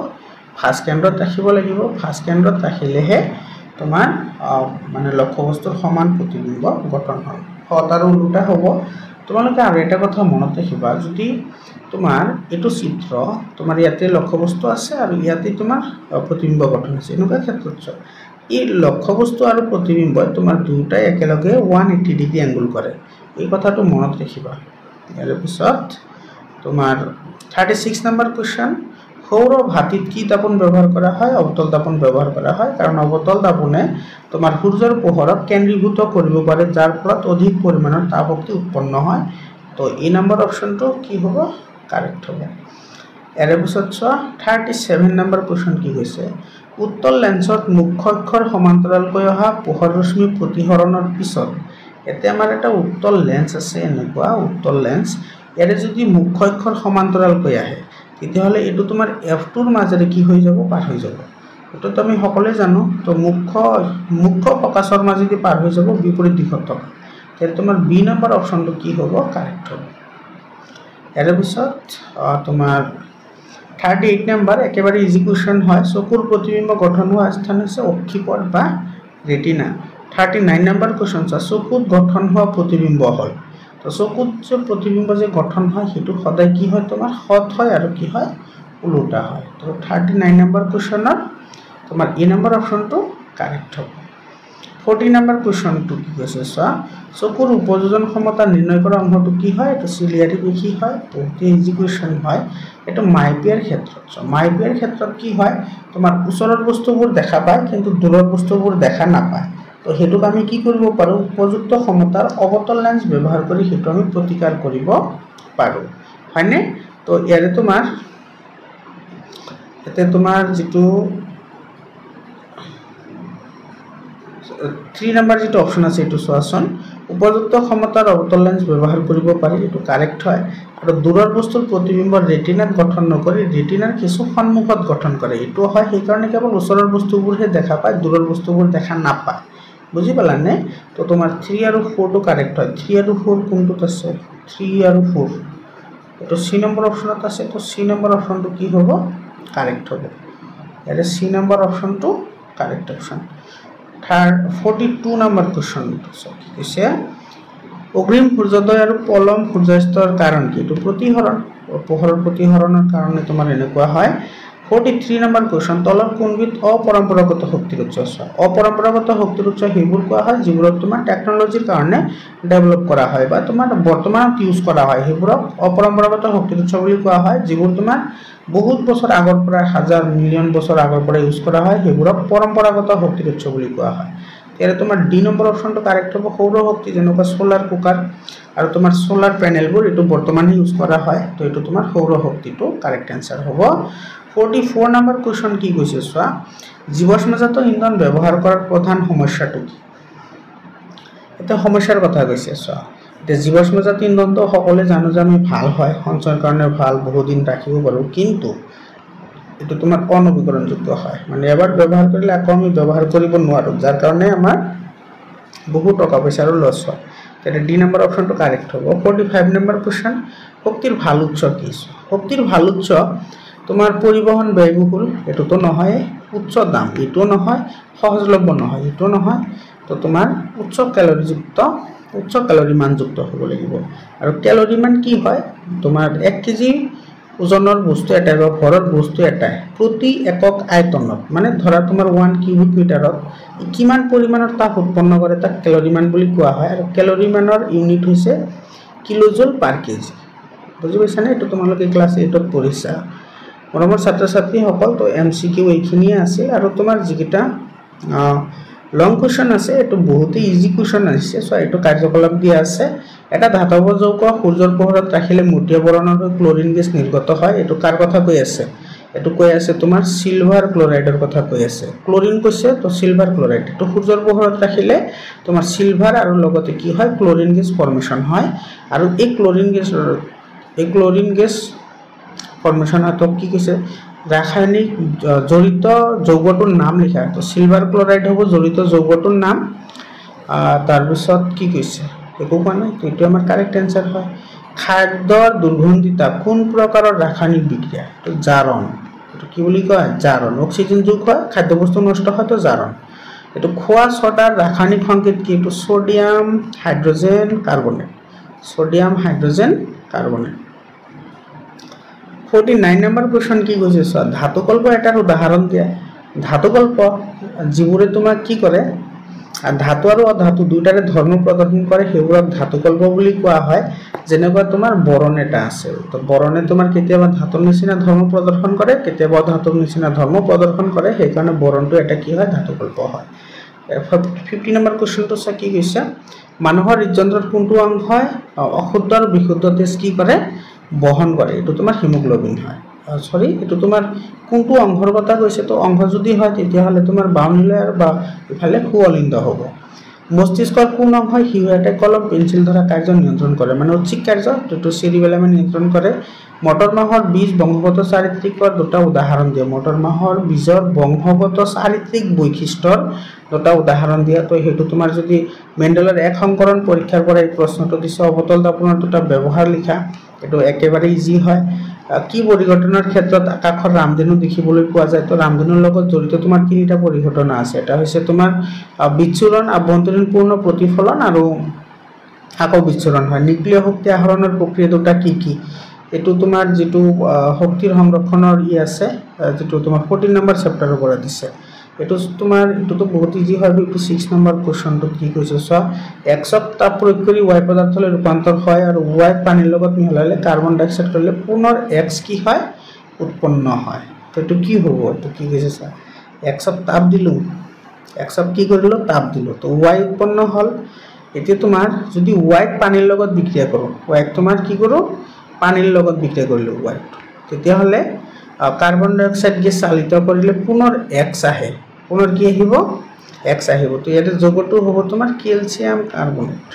ফাৰ্স্ট কেন্দ্ৰত ৰাখিব লাগিব ফাৰ্স্ট কেন্দ্ৰত ৰাখিলেহে তোমাৰ মানে লক্ষ্যবস্তুৰ সমান প্ৰতিবিম্ব গঠন হয় হতাৰ উল্টা হ'ব তোমালোকে আৰু এটা কথা মনত ৰাখিবা যদি তোমাৰ এটো চিত্ৰ তোমাৰ ইয়াতে লক্ষ্যবস্তু আছে আৰু ইয়াতে তোমাৰ প্ৰতিবিম্ব গঠন আছে এনেকুৱা ক্ষেত্ৰত এই লক্ষ্যবস্তু আৰু প্ৰতিবিম্ব তোমাৰ দুটাই একেলগে 180 ডিগ্ৰী এংগল কৰে এই কথাটো মনত ৰাখিবা ইয়াৰ পিছত তোমাৰ 36 নম্বৰ কোৱেশ্চন সৌৰ ভাতিত কি তাপন ব্যৱহাৰ কৰা হয় অৱতল তাপন ব্যৱহাৰ কৰা হয় কাৰণ অৱতল তাপনে তোমাৰ সূৰ্যৰ পোহৰক কেন্দ্ৰীভূত কৰিব পাৰে যাৰ ফলত অধিক পৰিমাণৰ তাপ শক্তি উৎপন্ন হয় তো এই নম্বৰ অপচনটো কি হ'ব কাৰেক্ট হ'ব ইয়াৰ পিছত 37 নম্বৰ কোৱেশ্চন কি কৈছে উত্তল লেন্সত মুখ্য অক্ষৰ সমান্তৰালকৈ অহা পোহৰ ৰশ্মি প্ৰতিহৰণৰ পিছত এতে আমাৰ এটা উত্তল লেন্স আছে এনেকুৱা উত্তল লেন্স ইয়াৰে যদি মুখ্য অক্ষৰ সমান্তৰালকৈ আহে তেতিয়াহ'লে এটো তোমাৰ f2 ৰ মাজেৰে কি হৈ যাব পাৰ হৈ যাব এটো তো আমি সকলোৱে জানো তো মুখ্য ফকাছৰ মাজেদি পাৰ হৈ যাব বিপৰীত দিশত থকা তেল তোমাৰ বি নম্বৰ অপচনটো কি হ'ব কাৰেক্ট হ'ব ইয়াৰ পিছত তোমাৰ 38 নম্বৰ একেবাৰে ইজি কোৱেশ্চন হয় চকুৰ প্ৰতিবিম্ব গঠন হোৱা স্থান হৈছে অক্ষিপট বা ৰেটিনা 39 নম্বৰ কোৱেশ্চন চকুত গঠন হোৱা প্ৰতিবিম্ব হল তো চকুত যে প্ৰতিবিম্ব যে গঠন হয় হেতু সদায় কি হয় তোমাৰ সৎ হয় আৰু কি হয় উল্টা হয় তো 39 নম্বৰ কোৱেশ্চনৰ তোমাৰ ই নম্বৰ অপচনটো কাৰেক্ট হ'ব 40 নম্বৰ কোৱেশ্চনটো কি কৈছে চকুৰ উপযোজন ক্ষমতা নিৰ্ণয় কৰা অংশটো কি হয় এটো সিলিয়াৰি পেশী হয় বহুত ইজি কোৱেশ্চন হয় এটো মাইপিয়াৰ ক্ষেত্ৰত মাইপিয়াৰ ক্ষেত্ৰত কি হয় তোমাৰ ওচৰৰ বস্তুবোৰ দেখা পায় কিন্তু দূৰৰ বস্তুবোৰ দেখা নাপায় তো হেতুক আমি কি কৰিব পাৰো উপযুক্ত ক্ষমতাৰ অৱতল লেন্স ব্যৱহাৰ কৰি হেতু আমি প্ৰতিকাৰ কৰিব পাৰো হয়নে তো ইয়াৰে তোমাৰ যেটো 3 নম্বৰ যেটো অপচন আছে এটো সোয়াছন উপযুক্ত ক্ষমতাৰ অৱতল লেন্স ব্যৱহাৰ কৰিব পাৰি এটো কাৰেক্ট হয় আৰু দূৰৰ বস্তুৰ প্ৰতিবিম্ব ৰেটিনাত গঠন নকৰি ৰেটিনাৰ কিছু সন্মুখত গঠন কৰে এটো হয় সেই কাৰণে কেৱল ওচৰৰ বস্তুবোৰহে দেখা পায় দূৰৰ বস্তুবোৰ দেখা নাপায় বুজি পালানে তো তোমাৰ 3 আৰু 4 টো কাৰেক্ট হয় 3 আৰু 4 কোনটোত আছে 3 আৰু 4 এটো সি নম্বৰ অপচনত আছে তো সি নম্বৰ অপচনটো কি হ'ব কাৰেক্ট হ'ব ইয়াৰে সি নম্বৰ অপচনটো কাৰেক্ট অপচন 42 নম্বৰ কোৱেশ্চন কি কৈছে অগ্ৰিম সূৰ্যোদয় আৰু পলম সূৰ্যাস্তৰ কাৰণ কি এটো প্ৰতিহৰণ পোহৰৰ প্ৰতিহৰণৰ কাৰণে তোমাৰ এনেকুৱা হয় 43 নম্বৰ কোৱেশ্চন তলৰ কোনবিধ অপৰম্পৰাগত শক্তিৰ উৎস অপৰম্পৰাগত শক্তিৰ উৎস হেবোৰ কোৱা হয় যিবোৰ তোমাৰ টেকনলজিৰ কাৰণে ডেভেলপ কৰা হয় বা তোমাৰ বৰ্তমানত ইউজ কৰা হয় হেবোৰক অপৰম্পৰাগত শক্তিৰ উৎস বুলি কোৱা হয় যিবোৰ তোমাৰ বহুত বছৰ আগৰ পৰা হাজাৰ মিলিয়ন বছৰ আগৰ পৰা ইউজ কৰা হয় হেবোৰক পৰম্পৰাগত শক্তিৰ উৎস বুলি কোৱা হয় ইয়াৰে তোমাৰ ডি নম্বৰ অপচনটো কাৰেক্ট হ'ব সৌৰ শক্তি যেনেকুৱা সোলাৰ কুকাৰ আৰু তোমাৰ সোলাৰ প্যানেলবোৰ এটো বৰ্তমানে ইউজ কৰা হয় তো এটো তোমাৰ সৌৰ শক্তিটো কাৰেক্ট आंसर হ'ব 44 নম্বৰ কোৱেশ্চন কি কৈছে সোয়া জীৱাশ্মজাত ইন্ধন ব্যৱহাৰ কৰাৰ প্ৰধান সমস্যাটো কি এটা সমস্যাৰ কথা কৈছে সোয়া তে জীৱাশ্মজাত ইন্ধনটো সকলে জানো যে আমি ভাল হয় সঞ্চয়ৰ কাৰণে ভাল বহু দিন ৰাখিব পাৰো কিন্তু এটো তোমাৰ অনবীকৰণযোগ্য হয় মানে এবাৰ ব্যৱহাৰ কৰিলে আকৌ আমি ব্যৱহাৰ কৰিব নোৱাৰো যাৰ কাৰণে আমাৰ বহু টকা পইচাৰ লছ হয় তেতে ডি নম্বৰ অপচনটো কাৰেক্ট হ'ব 45 নম্বৰ কোৱেশ্চন শক্তিৰ ভাল উৎস কি শক্তিৰ ভাল উৎস তোমাৰ পৰিবহন ব্যয়বহুল এটো তো নহয় উচ্চ দাম এটো নহয় সহজলভ্য নহয় এটো নহয় তো তোমাৰ উচ্চ ক্যালোৰি মানযুক্ত হ'ব লাগিব আৰু ক্যালোৰি মান কি হয় তোমাৰ 1 কেজি ওজনৰ বস্তু এটা বা ভৰৰ বস্তু এটা প্ৰতি একক আয়তনত মানে ধৰা তোমাৰ 1 কিউবিক মিটাৰত কিমান পৰিমাণৰ তাপ উৎপন্ন কৰে তাক ক্যালোৰি মান বুলি কোৱা হয় আৰু ক্যালোৰি মানৰ ইউনিট হৈছে কিলোজুল পাৰ কেজি বুজি পাইছানে এটো তোমালোকে ক্লাস 8 ত পঢ়িছা মৰমৰ ছাত্ৰ ছাত্ৰী সকল তো এমসিকিউ এইখিনিয়ে আছে আৰু তোমাৰ যিকিটা লং কোৱেশ্চন আছে এটো বহুত ইজি কোৱেশ্চন আছে সো এটো কাৰ্যকলাপ দিয়া আছে এটা ধাতব যৌগ সূৰ্যৰ পোহৰত ৰাখিলে মটিয়া বৰণৰ ক্লোৰিন গেছ নিৰ্গত হয় এটো কাৰ কথা কৈ আছে এটো কৈ আছে তোমাৰ সিলভাৰ ক্লোৰাইডৰ কথা কৈ আছে ক্লোৰিন কৈছে তো সিলভাৰ ক্লোৰাইড তো সূৰ্যৰ পোহৰত ৰাখিলে তোমাৰ সিলভাৰ আৰু লগতে কি হয় ক্লোৰিন গেছ ফৰ্মেশন হয় আৰু এই ক্লোৰিন গেছ ফৰ্মেশন হতো কি কৈছে ৰাসায়নিক জড়িত যৌগটোৰ নাম লিখা তো সিলভাৰ ক্লোৰাইড হ'ব জড়িত যৌগটোৰ নাম তাৰ পিছত কি কৈছে একো কোৱা নাই তো এটো আমাৰ কাৰেক্ট आंसर হয় খাদ্যৰ দুৰ্গন্ধিতা কোন প্ৰকাৰৰ ৰাসায়নিক বিক্ৰিয়া তো জাৰণ এটো কি বুলি কয় জাৰণ অক্সিজেন যোগ হয় খাদ্য বস্তু নষ্ট হয় তো জাৰণ এটো খোৱা ছটাৰ ৰাসায়নিক সংকেত কি এটো sodium hydrogen carbonate 49 number question কি কৈছে ধাতুকল্প এটাৰ উদাহৰণ দিয়া ধাতুকল্প যিবোৰে তোমাৰ কি কৰে ধাতু আৰু অধাতু দুটাৰে ধৰ্ম প্ৰদৰ্শন কৰে হেবোৰক ধাতুকল্প বুলি কোৱা হয় যেনেকুৱা তোমাৰ বৰণ এটা আছে তো বৰণে তোমাৰ কেতিয়াবা ধাতুৰ নিচিনা ধৰ্ম প্ৰদৰ্শন কৰে কেতিয়াবা ধাতুৰ নিচিনা ধৰ্ম প্ৰদৰ্শন কৰে সেইকাৰণে বৰণটো এটা কি হয় ধাতুকল্প হয় 50 নম্বৰ কোৱেশ্চনটো চা কি কৈছে মানুহৰ হৃদযন্ত্ৰৰ কোনটো অংশই অশুদ্ধ আৰু বিশুদ্ধ তেজ কি কৰে বহন কৰে এটো তোমাৰ হিমোগ্লোবিন হয় সৰি এটো তোমাৰ কোনটো অংশৰ কথা কৈছে তো অংশ যদি হয় তেতিয়া হলে তোমাৰ বাউন্ডাৰী বা ইফালে সুঅলিন্দ হ'ব মস্তিষ্কৰ কোন অংশই হিউয়াটে কলম পেন্সিল ধৰা কাৰ্য নিয়ন্ত্ৰণ কৰে মানে উচ্চিক কাৰ্য তো সেৰিবেলামে নিয়ন্ত্ৰণ কৰে মটৰ মাহৰ বীজ বংশগত চাৰিত্ৰিকৰ দুটা উদাহৰণ দিয়ে মটৰ মাহৰ বীজৰ বংশগত চাৰিত্ৰিক বৈশিষ্ট্যৰ দুটা উদাহৰণ দিয়া তো হেতু তোমাৰ যদি মেন্ডেলৰ এক সংকৰণ পৰীক্ষাৰ পৰা এই প্ৰশ্নটো দিছে অবতল দাপনৰ দুটা ব্যৱহাৰ লিখা এটো একেবাৰে ইজি হয় কি পৰিঘটনাৰ ক্ষেত্ৰত আকাশৰ ৰামধেনু দেখিবলৈ পোৱা যায় তো ৰামধেনুৰ লগত জড়িত তোমাৰ তিনিটা পৰিঘটনা আছে এটা হৈছে তোমাৰ বিচ্ছুৰণ আভ্যন্তৰীণ পূৰ্ণ প্ৰতিফলন আৰু আকৌ বিচ্ছুৰণ হয় নিউক্লিয় শক্তি আহৰণৰ প্ৰক্ৰিয়া দুটা কি এটো তোমাৰ যেটো শক্তিৰ সংৰক্ষণৰ আছে যেটো তোমাৰ 14 নম্বৰ চেপ্টাৰৰ পৰা দিছে এটো তোমাৰ এটো বহুত ইজি হয় 6 নম্বৰ কোৱেশ্চনটো কি কৈছে সো এক্সক তাপ প্ৰয়োগ কৰি y পদাৰ্থলৈ ৰূপান্তৰ হয় আৰু y পানীৰ লগত মিহলালে কাৰ্বন ডাই অক্সাইড কৰিলে পুনৰ x কি হয় উৎপন্ন হয় তো এটো কি হ'ব তো কি কৈছে সা এক্সক তাপ দিলু এক্সক কি কৰিলো তাপ দিলু তো y উৎপন্ন হল এতিয়া তোমাৰ যদি y পানীৰ লগত বিক্ৰিয়া কৰো y তোমাৰ কি কৰো পানীৰ লগত বিক্ৰিয়া কৰিলো y তেতিয়া হলে কাৰ্বন ডাই অক্সাইড গেছ চালিত কৰিলে পুনৰ x আহে পুনৰ কি আহিব x আহিব তো ইয়াতে যৌগটো হ'ব তোমাৰ ক্যালসিয়াম কাৰ্বনেট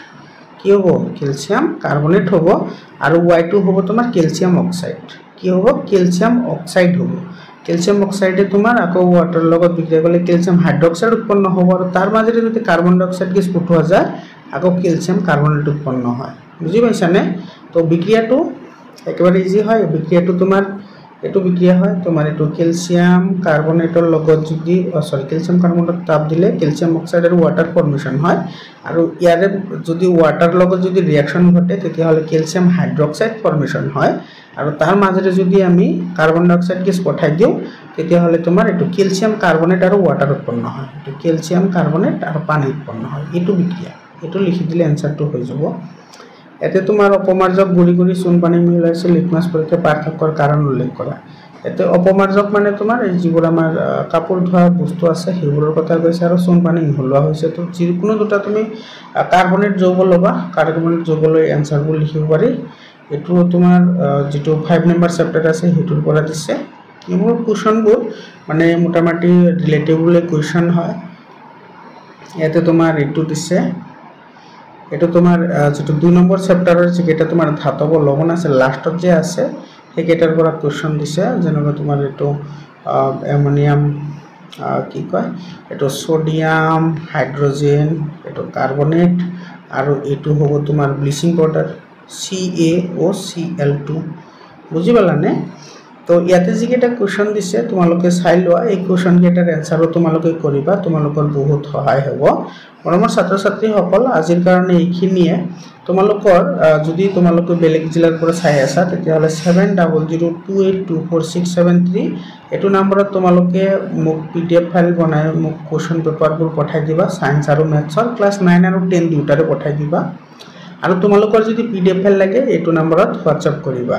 কি হ'ব ক্যালসিয়াম কাৰ্বনেট হ'ব আৰু y2 হ'ব তোমাৰ ক্যালসিয়াম অক্সাইড কি হ'ব ক্যালসিয়াম অক্সাইড হ'ব ক্যালসিয়াম অক্সাইডে তোমাৰ আকৌ ওয়াটাৰ লগত বিক্ৰিয়া কৰিলে ক্যালসিয়াম হাইড্ৰক্সাইড উৎপন্ন হ'ব আৰু তাৰ মাজেৰে যদি কাৰ্বন ডাই অক্সাইড গেছ পঠোৱা যায় আকৌ ক্যালসিয়াম কাৰ্বনেট উৎপন্ন হয় বুজি পাইছানে তো বিক্ৰিয়াটো একেবাৰে ইজি হয় বিক্ৰিয়াটো তোমাৰ এটো বিক্ৰিয়া হয় তোমাৰ এটো ক্যালসিয়াম কাৰ্বনেটৰ লগত যদি ক্যালসিয়াম কাৰ্বনেট তাপ দিলে ক্যালসিয়াম অক্সাইড আৰু ওয়াটাৰ ফৰ্মেশন হয় আৰু ইয়াৰে যদি ওয়াটাৰ লগত যদি ৰিঅ্যাকশন ঘটে তেতিয়া হলে ক্যালসিয়াম হাইড্ৰক্সাইড ফৰ্মেশন হয় আৰু তাৰ মাজেৰে যদি আমি কাৰ্বন ডাই অক্সাইড গেছ পঠাই দিও তেতিয়া হলে তোমাৰ এটো ক্যালসিয়াম কাৰ্বনেট আৰু ওয়াটাৰ উৎপন্ন হয় এটো ক্যালসিয়াম কাৰ্বনেট আৰু পানী উৎপন্ন হয় এটো বিক্ৰিয়া এটো লিখি দিলে আনসাৰটো হৈ যাব এতে তোমাৰ অপমাৰ্জক গুৰি গুৰি চূণ পানী মিলাইছে লিটমাছ পৰীক্ষা পাৰ্থক্যৰ কাৰণ উল্লেখ কৰা এতে অপমাৰ্জক মানে তোমাৰ এই যিবোৰ আমাৰ কাপোৰ ধোৱা বস্তু আছে সেইবোৰৰ কথা কৈছে আৰু চূণ পানী মিহলোৱা হৈছে তো যিকোনো দুটা তুমি কাৰ্বনেট যৌগ লবা কাৰ্বনেট যৌগ লৈ আনসাৰবোৰ লিখিব পাৰি এটো তোমাৰ যেটো 5 নম্বৰ চেপ্টাৰ আছে হেতুৰ পৰা দিছে এইবোৰ কোৱেশ্চনবোৰ মানে মোটামুটি ৰিলেটেবল কোৱেশ্চন হয় ইয়াতে তোমাৰ এটো দিছে এটো তোমাৰ যেটো 2 নম্বৰ চেপ্টাৰৰ যেটা তোমাৰ ধাতব লবণ আছে লাষ্টত যে আছে হেকেটাৰ পৰা কোৱেশ্চন দিছে যেনেকৈ তোমাৰ এটো অ্যামোনিয়াম কি কয় এটো সোডিয়াম হাইড্ৰোজেন এটো কাৰ্বনেট আৰু এটো হ'ব তোমাৰ ব্লিচিং পাউডাৰ CaOCl2 বুজি পালানে তো ইয়াতে যেটা কোৱেশ্চন দিছে তোমালোকে চাই লোৱা এই কোৱেশ্চন কেটাৰ আনসাৰও তোমালোকে কৰিবা তোমালোকৰ বহুত সহায় হ'ব মৰমৰ ছাত্ৰ ছাত্ৰী সকল আজিৰ কাৰণে এইখিনিয়ে তোমালোকৰ যদি তোমালোকে বেলেগ জিলাৰ পৰা চাই আছা তেতিয়া হলে 7002824673 এটো নম্বৰত তোমালোকে মোক PDF ফাইল বনাই মোক কোৱেশ্চন পেপাৰবোৰ পঠাই দিবা সায়েন্স আৰু ম্যাথছৰ ক্লাস 9 আৰু 10 দুটাৰে পঠাই দিবা আৰু তোমালোকৰ যদি PDF ফাইল লাগে এটো নম্বৰত WhatsApp কৰিবা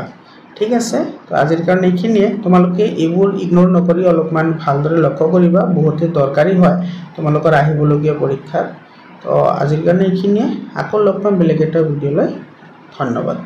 ঠিক আছে তো আজিৰ কাৰণে এইখিনিয়ে তোমালোকে এইবোৰ ইগনোৰ নকৰি অলপমান ভালদৰে লক্ষ্য কৰিবা বহুতে দৰকাৰী হয় তোমালোকৰ আহিবলগীয়া পৰীক্ষা তো আজিৰ কাৰণে এইখিনিয়ে আকৌ লগ পাম বেলেগ এটা ভিডিঅ'লৈ ধন্যবাদ